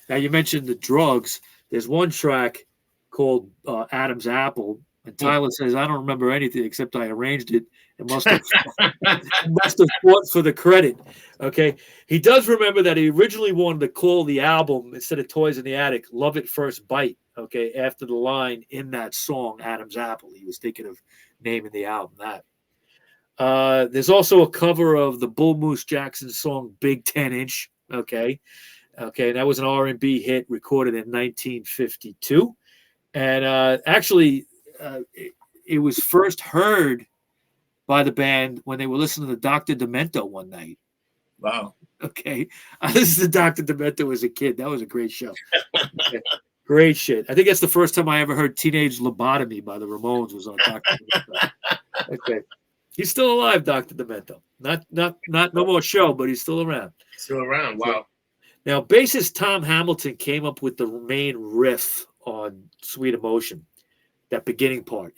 now you mentioned the drugs. There's one track called Adam's Apple, and Tyler says, "I don't remember anything except I arranged it. It must have fought for the credit." Okay, he does remember that he originally wanted to call the album, instead of "Toys in the Attic," "Love at First Bite." Okay, after the line in that song, Adam's Apple, he was thinking of naming the album that. There's also a cover of the Bull Moose Jackson song "Big 10-Inch." Okay, that was an R&B hit recorded in 1952, and actually, it was first heard by the band when they were listening to Dr. Demento one night. Wow. Okay, I listened to Dr. Demento as a kid. That was a great show. Okay. Great shit. I think that's the first time I ever heard "Teenage Lobotomy" by the Ramones was on Dr. Demento. Okay. He's still alive, Dr. Demento. Not no more show, but he's still around. Still around. Wow. Now, bassist Tom Hamilton came up with the main riff on Sweet Emotion, that beginning part,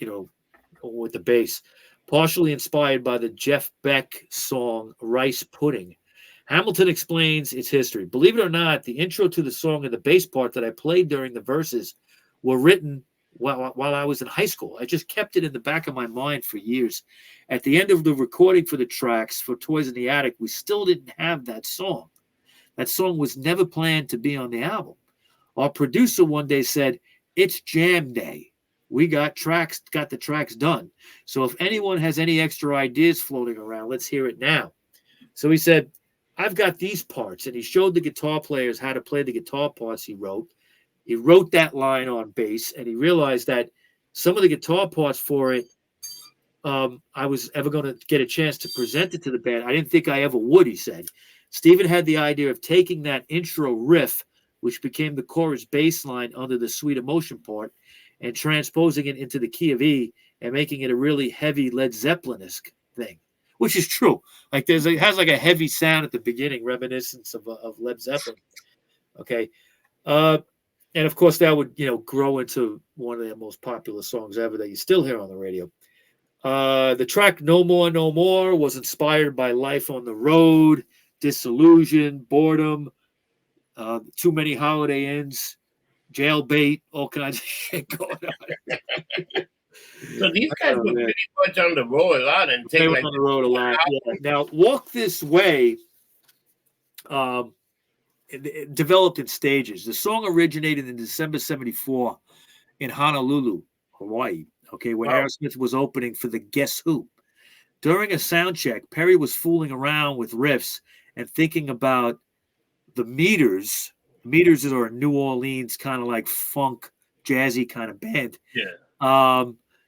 with the bass, partially inspired by the Jeff Beck song Rice Pudding. Hamilton explains its history. Believe it or not, the intro to the song and the bass part that I played during the verses were written while I was in high school. I just kept it in the back of my mind for years. At the end of the recording for the tracks for Toys in the Attic, we still didn't have that song. That song was never planned to be on the album. Our producer one day said, "It's jam day. We got the tracks done. So if anyone has any extra ideas floating around, let's hear it now." So he said, "I've got these parts." And he showed the guitar players how to play the guitar parts he wrote. He wrote that line on bass, and he realized that some of the guitar parts for it, I was ever going to get a chance to present it to the band. I didn't think I ever would, he said. Stephen had the idea of taking that intro riff, which became the chorus bass line under the Sweet Emotion part, and transposing it into the key of E and making it a really heavy Led Zeppelin-esque thing, which is true. Like it has like a heavy sound at the beginning, reminiscence of Led Zeppelin. Okay. And of course that would, grow into one of their most popular songs ever that you still hear on the radio. The track No More, No More was inspired by life on the road, disillusion, boredom, too many Holiday Inns, jailbait, all kinds of shit going on. So these guys were pretty much on the road a lot and they were on the road a lot. Yeah. Now, Walk This Way it developed in stages. The song originated in December 1974 in Honolulu, Hawaii. Okay, when Aerosmith was opening for the Guess Who. During a sound check, Perry was fooling around with riffs and thinking about the Meters. Meters are a New Orleans kind of like funk, jazzy kind of band. Yeah.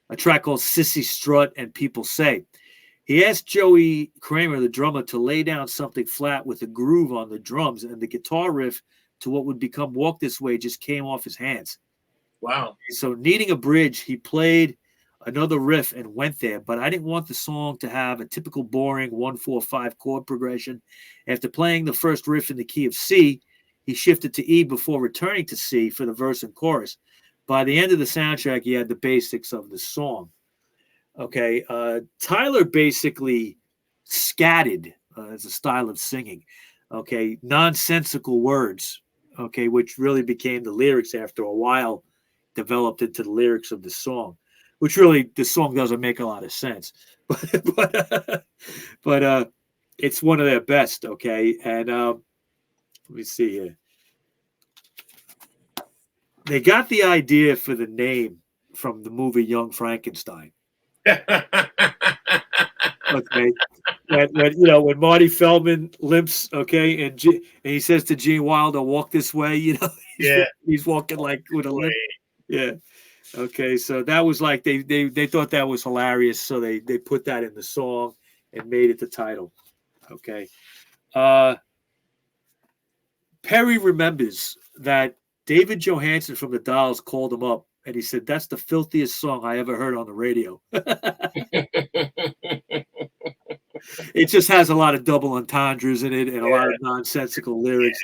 A track called Sissy Strut and People Say. He asked Joey Kramer, the drummer, to lay down something flat with a groove on the drums, and the guitar riff to what would become Walk This Way just came off his hands. Wow. So needing a bridge, he played another riff and went there, but I didn't want the song to have a typical boring 1-4-5 chord progression. After playing the first riff in the key of C, he shifted to E before returning to C for the verse and chorus. By the end of the soundtrack, he had the basics of the song. Okay, Tyler basically scatted as a style of singing. Okay, nonsensical words. Okay, which really became the lyrics after a while, developed into the lyrics of the song. Which really, the song doesn't make a lot of sense, but it's one of their best. Okay, and let me see here. They got the idea for the name from the movie Young Frankenstein. Okay, when Marty Feldman limps, okay, and he says to Gene Wilder, "Walk this way," he's walking like with a limp. Yeah. Okay, so that was like they thought that was hilarious, so they put that in the song and made it the title. Okay. Perry remembers that David Johansen from the Dolls called him up and he said, "That's the filthiest song I ever heard on the radio." It just has a lot of double entendres in it and a lot of nonsensical lyrics.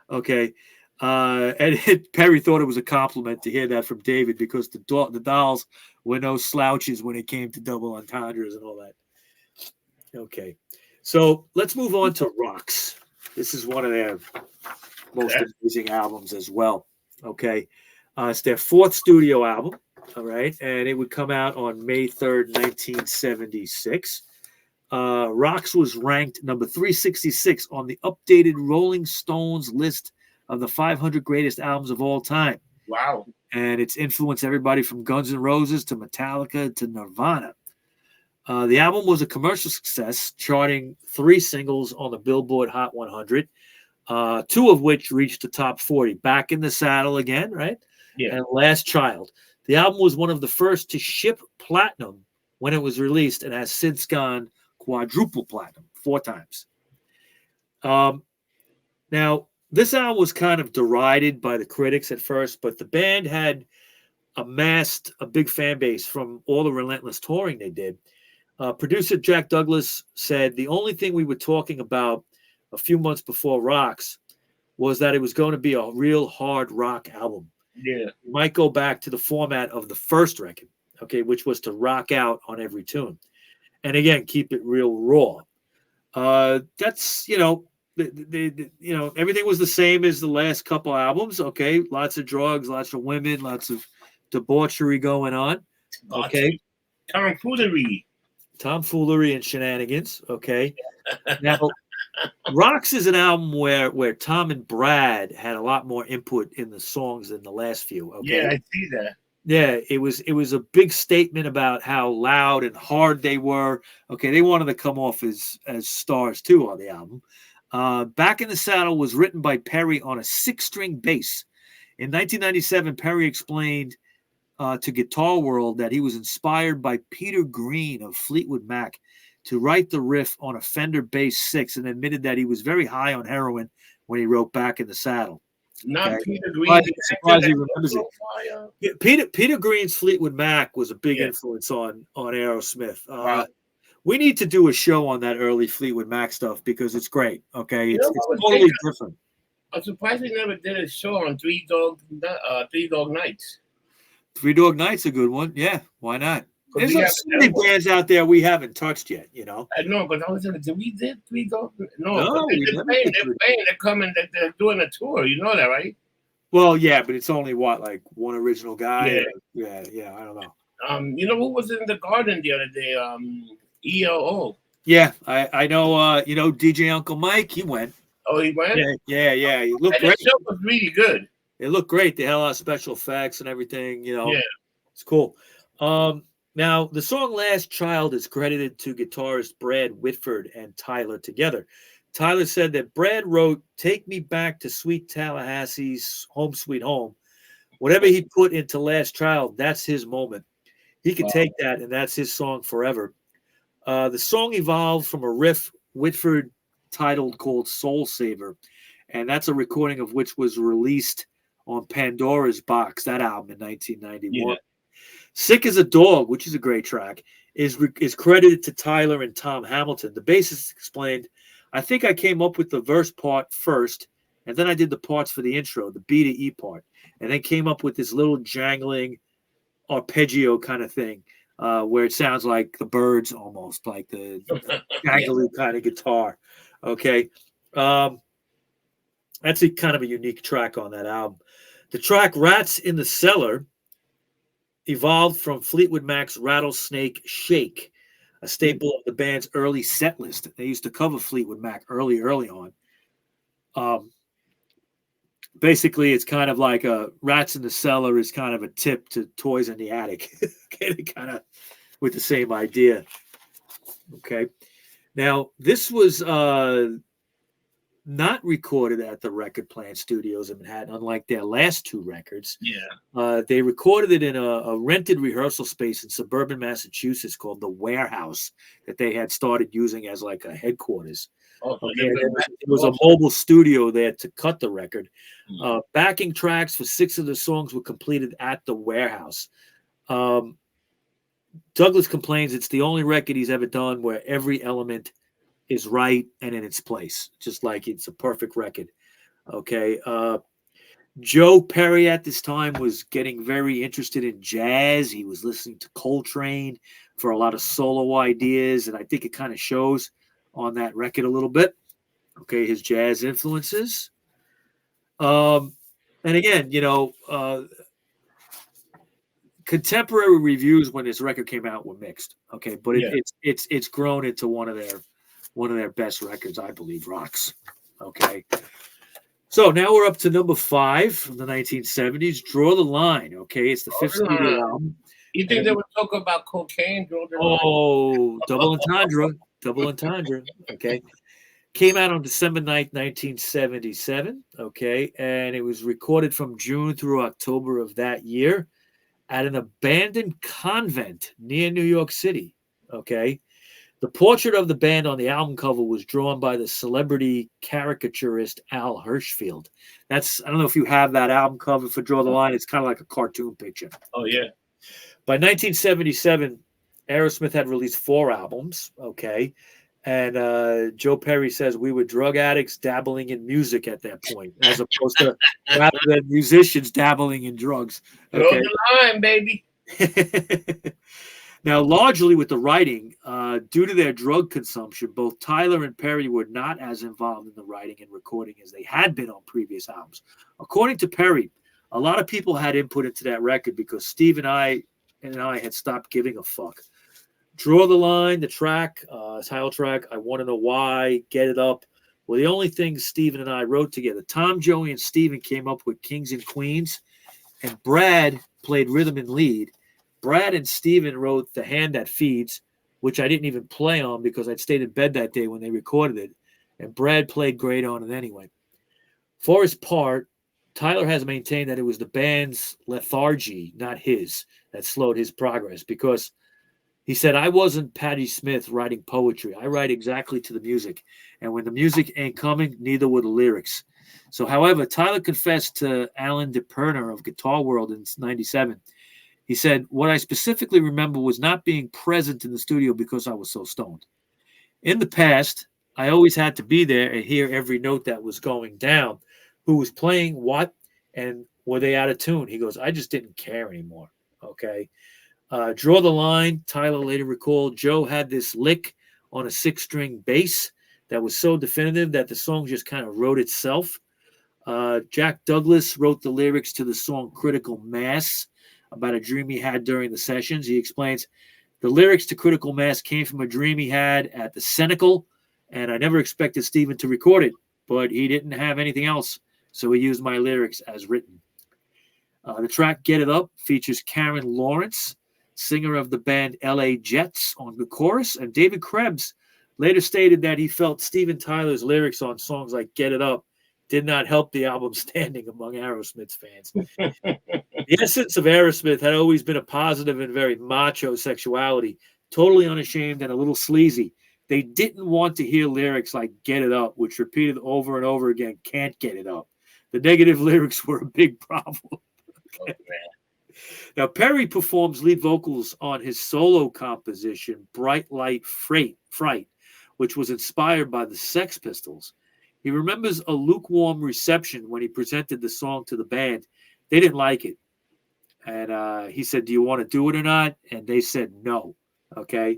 Okay. And Perry thought it was a compliment to hear that from David because the Dolls were no slouches when it came to double entendres and all that. Okay. So let's move on to Rocks. This is one of their most amazing albums as well. Okay. It's their fourth studio album. All right. And it would come out on May 3rd, 1976. Rocks was ranked number 366 on the updated Rolling Stones list of the 500 greatest albums of all time. Wow. And it's influenced everybody from Guns N' Roses to Metallica to Nirvana. The album was a commercial success, charting 3 singles on the Billboard Hot 100, 2 of which reached the top 40. Back in the Saddle again, right? Yeah. And Last Child. The album was one of the first to ship platinum when it was released and has since gone quadruple platinum 4 times. Now, this album was kind of derided by the critics at first, but the band had amassed a big fan base from all the relentless touring they did. Producer Jack Douglas said, the only thing we were talking about a few months before Rocks was that it was going to be a real hard rock album. Yeah. You might go back to the format of the first record, okay, which was to rock out on every tune. And again, keep it real raw. That's, everything was the same as the last couple albums, okay? Lots of drugs, lots of women, lots of debauchery going on, okay? Tomfoolery and shenanigans, okay? Now, Rocks is an album where Tom and Brad had a lot more input in the songs than the last few, okay? Yeah, I see that. Yeah, it was a big statement about how loud and hard they were. Okay, they wanted to come off as stars too on the album. Back in the Saddle was written by Perry on a 6-string bass. In 1997, Perry explained to Guitar World that he was inspired by Peter Green of Fleetwood Mac to write the riff on a Fender Bass 6, and admitted that he was very high on heroin when he wrote Back in the Saddle. Not okay. Peter Green. Surprised he remembers it. Yeah, Peter Green's Fleetwood Mac was a big influence on Aerosmith. Wow. We need to do a show on that early Fleetwood Mac stuff because it's great. Okay, it's totally different. I'm surprised we never did a show on Three Dog Nights. Three Dog Night's a good one. Yeah, why not? There's so many bands out there we haven't touched yet, I know, but I was in did we did Three Dog? No, they're coming, they're doing a tour. You know that, right? Well, yeah, but it's only like one original guy. Yeah, I don't know. You know who was in the Garden the other day? ELO. Yeah, I know. DJ Uncle Mike. He went. Oh, he went. Yeah. He looked great. The show was really good. It looked great. They had a lot of special effects and everything. Yeah, it's cool. Now, the song Last Child is credited to guitarist Brad Whitford and Tyler together. Tyler said that Brad wrote, "Take me back to sweet Tallahassee's home sweet home." Whatever he put into Last Child, that's his moment. He can take that, and that's his song forever. The song evolved from a riff Whitford titled called Soul Saver, and that's a recording of which was released on Pandora's Box, that album in 1991. Yeah. Sick as a Dog, which is a great track, is credited to Tyler and Tom Hamilton. The bassist explained, "I think I came up with the verse part first, and then I did the parts for the intro, the B to E part, and then came up with this little jangling arpeggio kind of thing, where it sounds like the Byrds almost, like the jangly kind of guitar." Okay. That's a kind of a unique track on that album. The track Rats in the Cellar evolved from Fleetwood Mac's Rattlesnake Shake, a staple of the band's early set list. They used to cover Fleetwood Mac early on. Basically, it's kind of like a Rats in the Cellar is kind of a tip to Toys in the Attic. Okay, kind of with the same idea. Okay. Now, this was not recorded at the Record Plant Studios in Manhattan, unlike their last 2 records. Yeah. They recorded it in a rented rehearsal space in suburban Massachusetts called the Warehouse that they had started using as like a headquarters. It was a mobile studio there to cut the record. Backing tracks for 6 of the songs were completed at the Warehouse. Douglas complains it's the only record he's ever done where every element is right and in its place, just like it's a perfect record. Okay. Joe Perry at this time was getting very interested in jazz. He was listening to Coltrane for a lot of solo ideas, and I think it kind of shows on that record a little bit. Okay, his jazz influences. And again, contemporary reviews when this record came out were mixed. Okay, but Yeah. it's grown into one of their best records, I believe. Rocks. Okay. So now we're up to number 5 from the 1970s. Draw the Line. Okay, it's the fifth studio album. You think they would talk about cocaine? Draw the line? Oh, double entendre. Double entendre. Okay. Came out on December 9th, 1977. Okay. And it was recorded from June through October of that year at an abandoned convent near New York City. Okay. The portrait of the band on the album cover was drawn by the celebrity caricaturist Al Hirschfeld. I don't know if you have that album cover for Draw the Line. It's kind of like a cartoon picture. Oh, yeah. By 1977, Aerosmith had released 4 albums. Okay. And Joe Perry says we were drug addicts dabbling in music at that point, as opposed to rather than musicians dabbling in drugs. Okay. Draw the line, baby. Now, largely with the writing, due to their drug consumption, both Tyler and Perry were not as involved in the writing and recording as they had been on previous albums. According to Perry, a lot of people had input into that record because Steve and I had stopped giving a fuck. Draw the Line, the track, title track, I Want to Know Why, Get It Up, were the only things Steven and I wrote together. Tom, Joey, and Steven came up with Kings and Queens, and Brad played rhythm and lead. Brad and Steven wrote The Hand That Feeds, which I didn't even play on because I'd stayed in bed that day when they recorded it, and Brad played great on it anyway. For his part, Tyler has maintained that it was the band's lethargy, not his, that slowed his progress, because he said, I wasn't Patti Smith writing poetry. I write exactly to the music. And when the music ain't coming, neither were the lyrics. So, however, Tyler confessed to Alan DePerner of Guitar World in 97. He said, what I specifically remember was not being present in the studio because I was so stoned. In the past, I always had to be there and hear every note that was going down, who was playing what, and were they out of tune. He goes, I just didn't care anymore. Okay. Draw the Line, Tyler later recalled, Joe had this lick on a 6-string bass that was so definitive that the song just kind of wrote itself. Jack Douglas wrote the lyrics to the song Critical Mass about a dream he had during the sessions. He explains, the lyrics to Critical Mass came from a dream he had at the Cenacle, and I never expected Steven to record it, but he didn't have anything else, so he used my lyrics as written. The track Get It Up features Karen Lawrence, singer of the band LA Jets, on the chorus, and David Krebs later stated that he felt Steven Tyler's lyrics on songs like Get It Up did not help the album's standing among Aerosmith's fans. The essence of Aerosmith had always been a positive and very macho sexuality, totally unashamed and a little sleazy. They didn't want to hear lyrics like Get It Up, which repeated over and over again, can't get it up. The negative lyrics were a big problem. Okay. Now, Perry performs lead vocals on his solo composition, Bright Light Fright, which was inspired by the Sex Pistols. He remembers a lukewarm reception when he presented the song to the band. They didn't like it. And he said, do you want to do it or not? And they said no. Okay.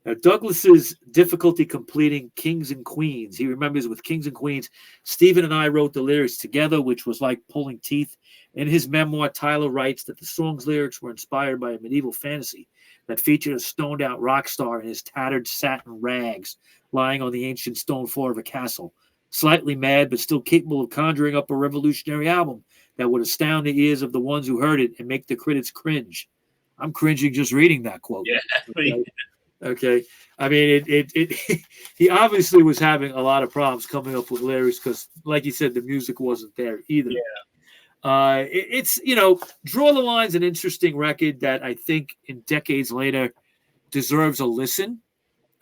Now, Douglas's difficulty completing Kings and Queens. He remembers with Kings and Queens, Steven and I wrote the lyrics together, which was like pulling teeth. In his memoir, Tyler writes that the song's lyrics were inspired by a medieval fantasy that featured a stoned-out rock star in his tattered satin rags lying on the ancient stone floor of a castle, slightly mad but still capable of conjuring up a revolutionary album that would astound the ears of the ones who heard it and make the critics cringe. I'm cringing just reading that quote. Yeah. Okay. I mean, he obviously was having a lot of problems coming up with lyrics because, like you said, the music wasn't there either. Yeah. It's, Draw the Line's an interesting record that I think in decades later deserves a listen.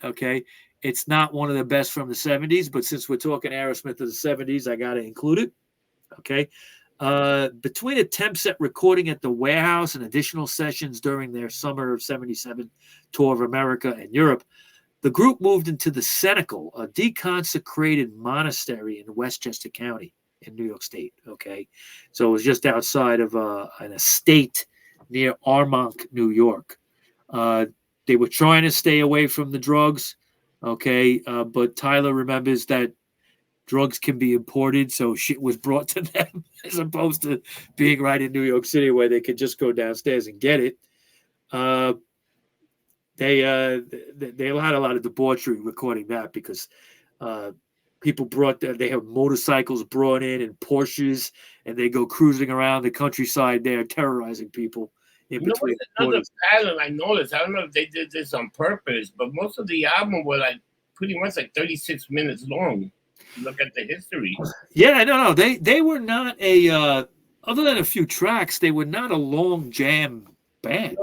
Okay. It's not one of the best from the 70s, but since we're talking Aerosmith of the 70s, I got to include it. Okay. Between attempts at recording at the warehouse and additional sessions during their summer of 77 tour of America and Europe, the group moved into the Cenacle, a deconsecrated monastery in Westchester County in New York State. Okay. So it was just outside of an estate near Armonk, New York. They were trying to stay away from the drugs. Okay. But Tyler remembers that drugs can be imported, so shit was brought to them as opposed to being right in New York City where they could just go downstairs and get it. They had a lot of debauchery recording that because people they have motorcycles brought in and Porsches, and they go cruising around the countryside there terrorizing people in between. Another pattern I noticed, I don't know if they did this on purpose, but most of the album were like pretty much like 36 minutes long. Look at the history. Yeah, no, they were not a other than a few tracks, they were not a long jam band.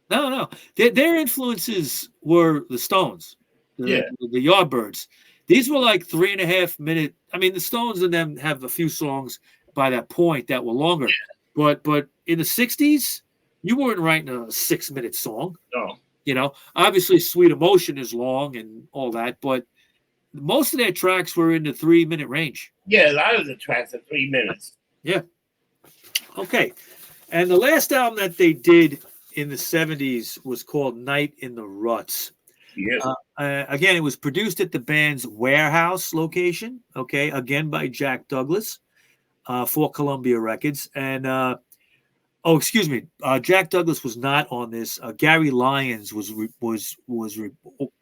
No. Their influences were the Stones, the Yardbirds. These were like 3.5 minute. I mean, the Stones and them have a few songs by that point that were longer, but in the '60s, you weren't writing a 6-minute song. No, you know, obviously, Sweet Emotion is long and all that, but most of their tracks were in the 3-minute range. Yeah, a lot of the tracks are 3 minutes. Yeah. Okay. And the last album that they did in the '70s was called Night in the Ruts. Yeah. Again, it was produced at the band's warehouse location, okay, again by Jack Douglas for Columbia Records. And, Jack Douglas was not on this. Gary Lyons was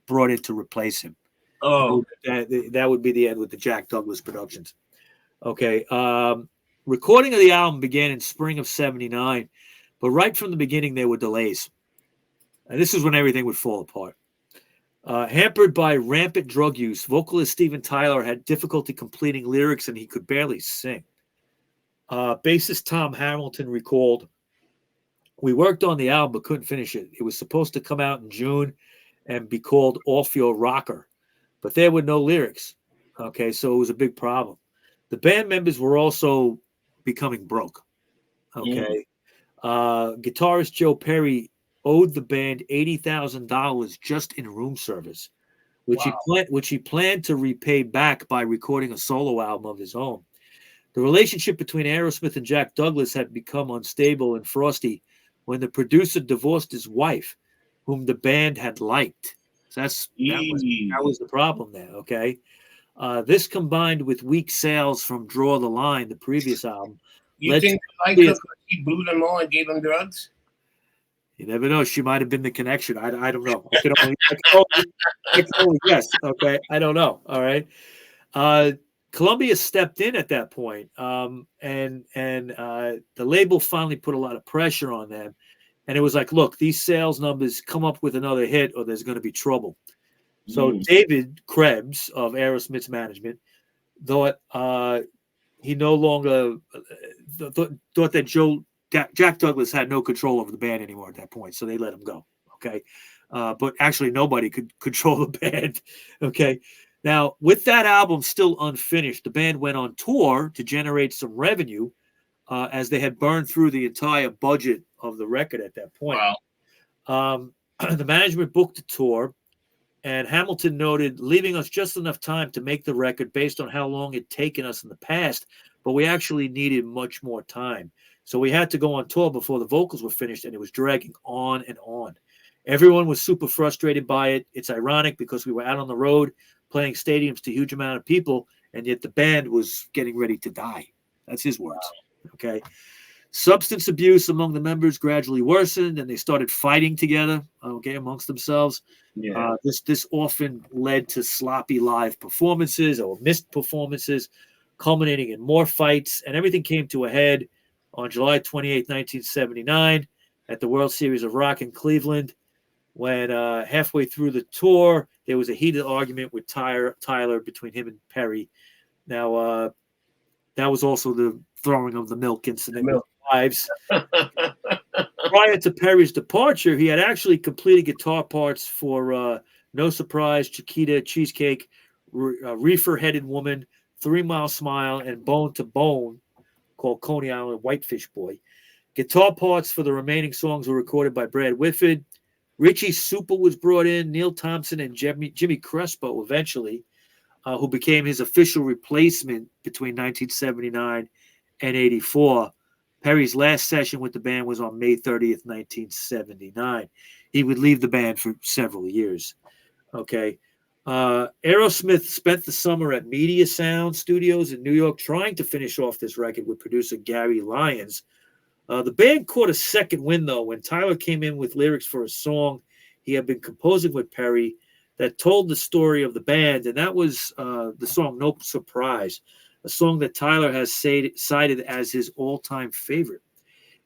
brought in to replace him. Oh, that would be the end with the Jack Douglas Productions. Okay. Recording of the album began in spring of '79, but right from the beginning, there were delays. And this is when everything would fall apart. Hampered by rampant drug use, vocalist Steven Tyler had difficulty completing lyrics and he could barely sing. Bassist Tom Hamilton recalled, "We worked on the album but couldn't finish it. It was supposed to come out in June and be called Off Your Rocker, but there were no lyrics." Okay, so it was a big problem. The band members were also becoming broke. Okay. Guitarist Joe Perry owed the band $80,000 just in room service, which he planned to repay back by recording a solo album of his own. The relationship between Aerosmith and Jack Douglas had become unstable and frosty when the producer divorced his wife, whom the band had liked. So that was the problem there. Okay. This combined with weak sales from Draw the Line, the previous album. You think he blew them all and gave them drugs? You never know. She might have been the connection. I don't know. I can only guess. Okay. I don't know. All right. Columbia stepped in at that point, and the label finally put a lot of pressure on them. And it was like, look, these sales numbers, come up with another hit or there's going to be trouble. So David Krebs of Aerosmith's management thought he no longer thought that Jack Douglas had no control over the band anymore at that point, so they let him go. Okay, but actually nobody could control the band. Okay, now with that album still unfinished, the band went on tour to generate some revenue, as they had burned through the entire budget of the record at that point. Wow. The management booked a tour. And Hamilton noted, leaving us just enough time to make the record based on how long it'd taken us in the past, but we actually needed much more time. So we had to go on tour before the vocals were finished, and it was dragging on and on. Everyone was super frustrated by it. It's ironic because we were out on the road playing stadiums to a huge amount of people, and yet the band was getting ready to die. That's his words. Okay. Substance abuse among the members gradually worsened, and they started fighting together, okay, amongst themselves. Yeah. This often led to sloppy live performances or missed performances, culminating in more fights, and everything came to a head on July 28, 1979, at the World Series of Rock in Cleveland, when halfway through the tour, there was a heated argument with Tyler between him and Perry. Now, that was also the throwing of the milk incident with wives. Prior to Perry's departure, he had actually completed guitar parts for No Surprise, Chiquita, Cheesecake, Reefer-Headed Woman, 3 Mile Smile, and Bone to Bone, called Coney Island Whitefish Boy. Guitar parts for the remaining songs were recorded by Brad Whitford. Richie Supel was brought in, Neil Thompson, and Jimmy Crespo eventually, who became his official replacement between 1979 and 84. Perry's last session with the band was on May 30th, 1979. He would leave the band for several years. Okay. Aerosmith spent the summer at Media Sound Studios in New York trying to finish off this record with producer Gary Lyons. The band caught a second wind, though, when Tyler came in with lyrics for a song he had been composing with Perry that told the story of the band, and that was the song No Surprise, a song that Tyler has cited as his all-time favorite.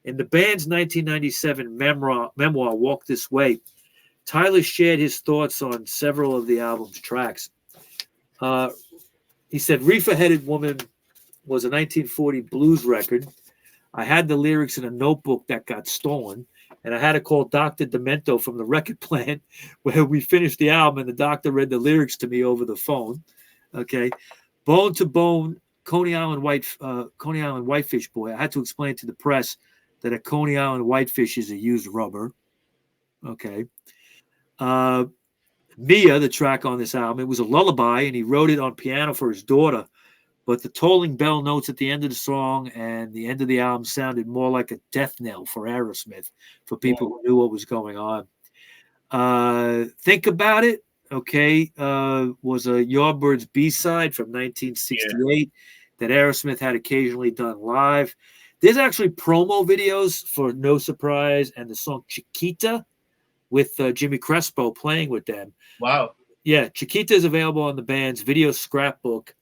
In the band's 1997 memoir, Walk This Way, Tyler shared his thoughts on several of the album's tracks. He said, Reefer-Headed Woman was a 1940 blues record. I had the lyrics in a notebook that got stolen, and I had to call Dr. Demento from the record plant where we finished the album, and the doctor read the lyrics to me over the phone. Okay. Bone to Bone, Coney Island Whitefish Boy. I had to explain to the press that a Coney Island whitefish is a used rubber. Okay. Mia, the track on this album, it was a lullaby, and he wrote it on piano for his daughter. But the tolling bell notes at the end of the song and the end of the album sounded more like a death knell for Aerosmith, for people who knew what was going on. Think About It, okay, was a Yardbirds B-side from 1968 that Aerosmith had occasionally done live. There's actually promo videos for No Surprise and the song Chiquita with Jimmy Crespo playing with them. Wow. Yeah, Chiquita is available on the band's video scrapbook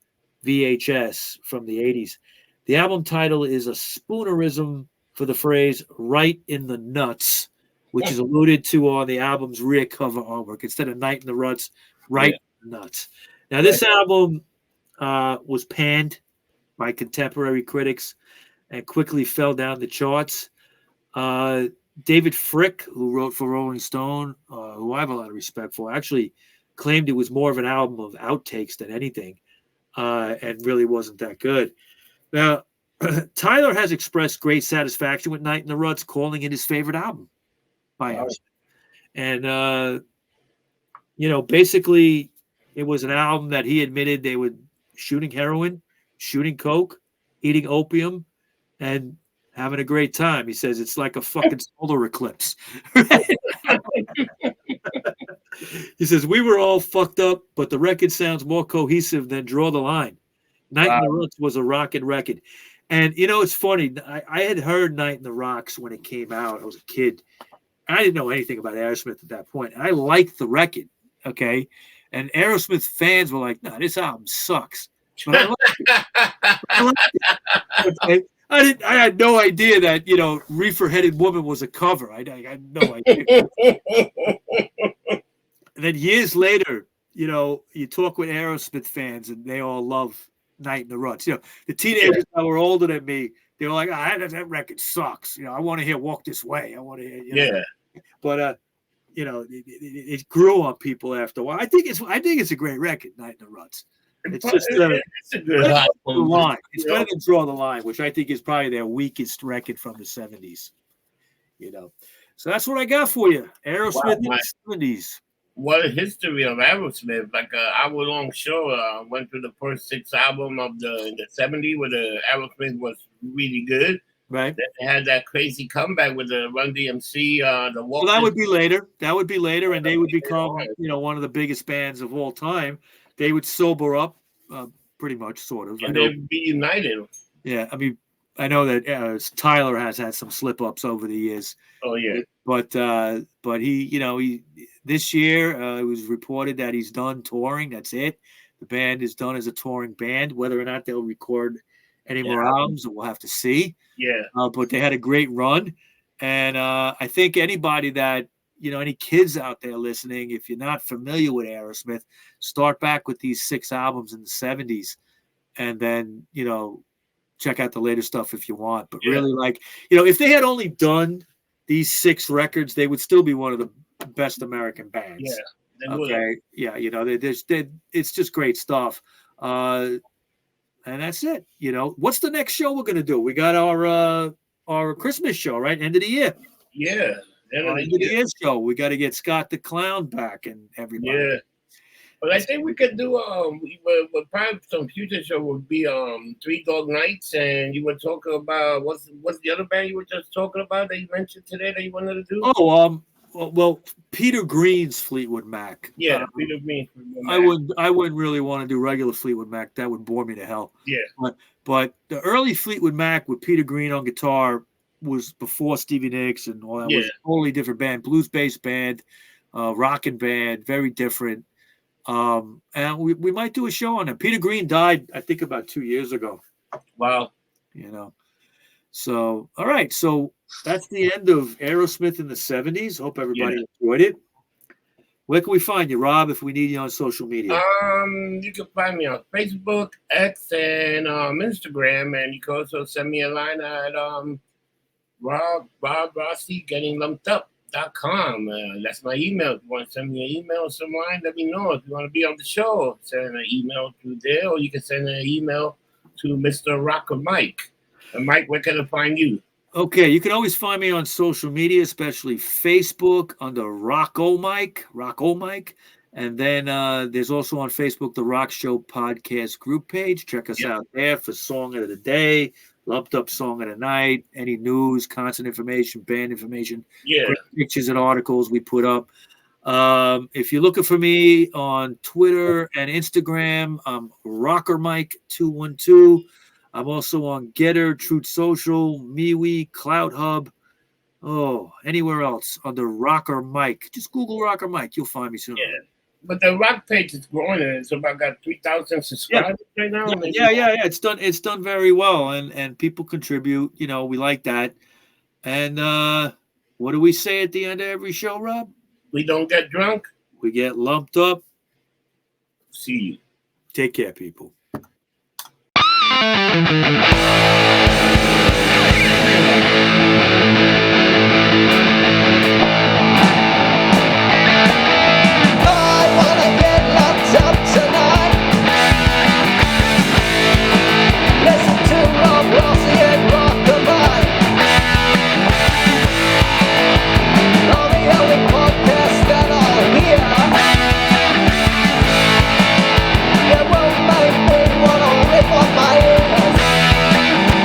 VHS from the 80s. The album title is a spoonerism for the phrase right in the nuts, which is alluded to on the album's rear cover artwork. Instead of Night in the Ruts, right in the nuts. Now, this album was panned by contemporary critics and quickly fell down the charts. David Frick, who wrote for Rolling Stone, who I have a lot of respect for, actually claimed it was more of an album of outtakes than anything, and really wasn't that good. Now, Tyler has expressed great satisfaction with Night in the Ruts, calling it his favorite album by him. And, basically it was an album that he admitted they were shooting heroin, shooting coke, eating opium, and having a great time. He says it's like a fucking solar eclipse. He says, we were all fucked up, but the record sounds more cohesive than Draw the Line. Night in the Ruts was a rockin' record. And, it's funny. I had heard Night in the Rocks when it came out. I was a kid. I didn't know anything about Aerosmith at that point. I liked the record, okay? And Aerosmith fans were like, no, this album sucks. But I liked it. Okay? I had no idea that, Reefer-Headed Woman was a cover. I had no idea. And then years later, you talk with Aerosmith fans and they all love Night in the Ruts. The teenagers that were older than me, they were like, that record sucks. I want to hear Walk This Way. I want to hear, But, it grew on people after a while. I think it's a great record, Night in the Ruts. It's just it's a good album. line. It's better than Draw the Line, which I think is probably their weakest record from the 70s. So that's what I got for you. Aerosmith in the 70s. What a history of Aerosmith! Like an hour-long show. Went through the first 6 albums of the 70s, where the Aerosmith was really good. Right. Then they had that crazy comeback with the Run DMC. The Well, that would be later. And they would become, one of the biggest bands of all time. They would sober up, pretty much, sort of. And they'd be united. Yeah, I mean, I know that Tyler has had some slip-ups over the years. Oh yeah. But he this year it was reported that he's done touring. That's it. The band is done as a touring band. Whether or not they'll record any more albums, we'll have to see. Yeah. But they had a great run, and I think anybody that any kids out there listening, if you're not familiar with Aerosmith, start back with these 6 albums in the 70s, and then check out the later stuff if you want. But really, if they had only done these 6 records, they would still be one of the best American bands. Yeah. Okay. Yeah. It's just great stuff. And that's it. What's the next show we're going to do? We got our Christmas show, right? End of the year. Yeah. End of the year show. We got to get Scott the Clown back and everybody. Yeah. But I think we could do probably some future show would be 3 Dog Nights, and you were talking about what's the other band you were just talking about that you mentioned today that you wanted to do? Well, Peter Green's Fleetwood Mac. Yeah, Peter Green. I wouldn't really want to do regular Fleetwood Mac. That would bore me to hell. Yeah. But the early Fleetwood Mac with Peter Green on guitar was before Stevie Nicks and all that. Yeah. Was a totally different band, blues-based band, rockin' band, very different. And we might do a show on it. Peter Green died, I think, about 2 years ago. Wow. You know. So, all right. So that's the end of Aerosmith in the 70s. Hope everybody enjoyed it. Where can we find you, Rob, if we need you on social media? You can find me on Facebook, X, and Instagram, and you can also send me a line at Rob Rossi Getting Lumped Up.com. That's my email. If you want to send me an email or some line, let me know. If you want to be on the show, send an email through there, or you can send an email to Mr. Rocker Mike. And Mike, where can I find you? Okay, you can always find me on social media, especially Facebook under Rocko Mike. And then there's also on Facebook the Rock Show podcast group page. Check us out there for Song of the Day, Lumped Up Song of the Night, any news, concert information, band information, great pictures and articles we put up. If you're looking for me on Twitter and Instagram, I'm Rocker Mike 212. I'm also on Getter, Truth Social, MeWe, Cloud Hub. Anywhere else under Rocker Mike. Just Google Rocker Mike. You'll find me soon. Yeah. But the rock page is growing, and it's about got 3,000 subscribers right now. Yeah. It's done very well, and people contribute. You know, we like that. And what do we say at the end of every show, Rob? We don't get drunk. We get lumped up. See you. Take care, people.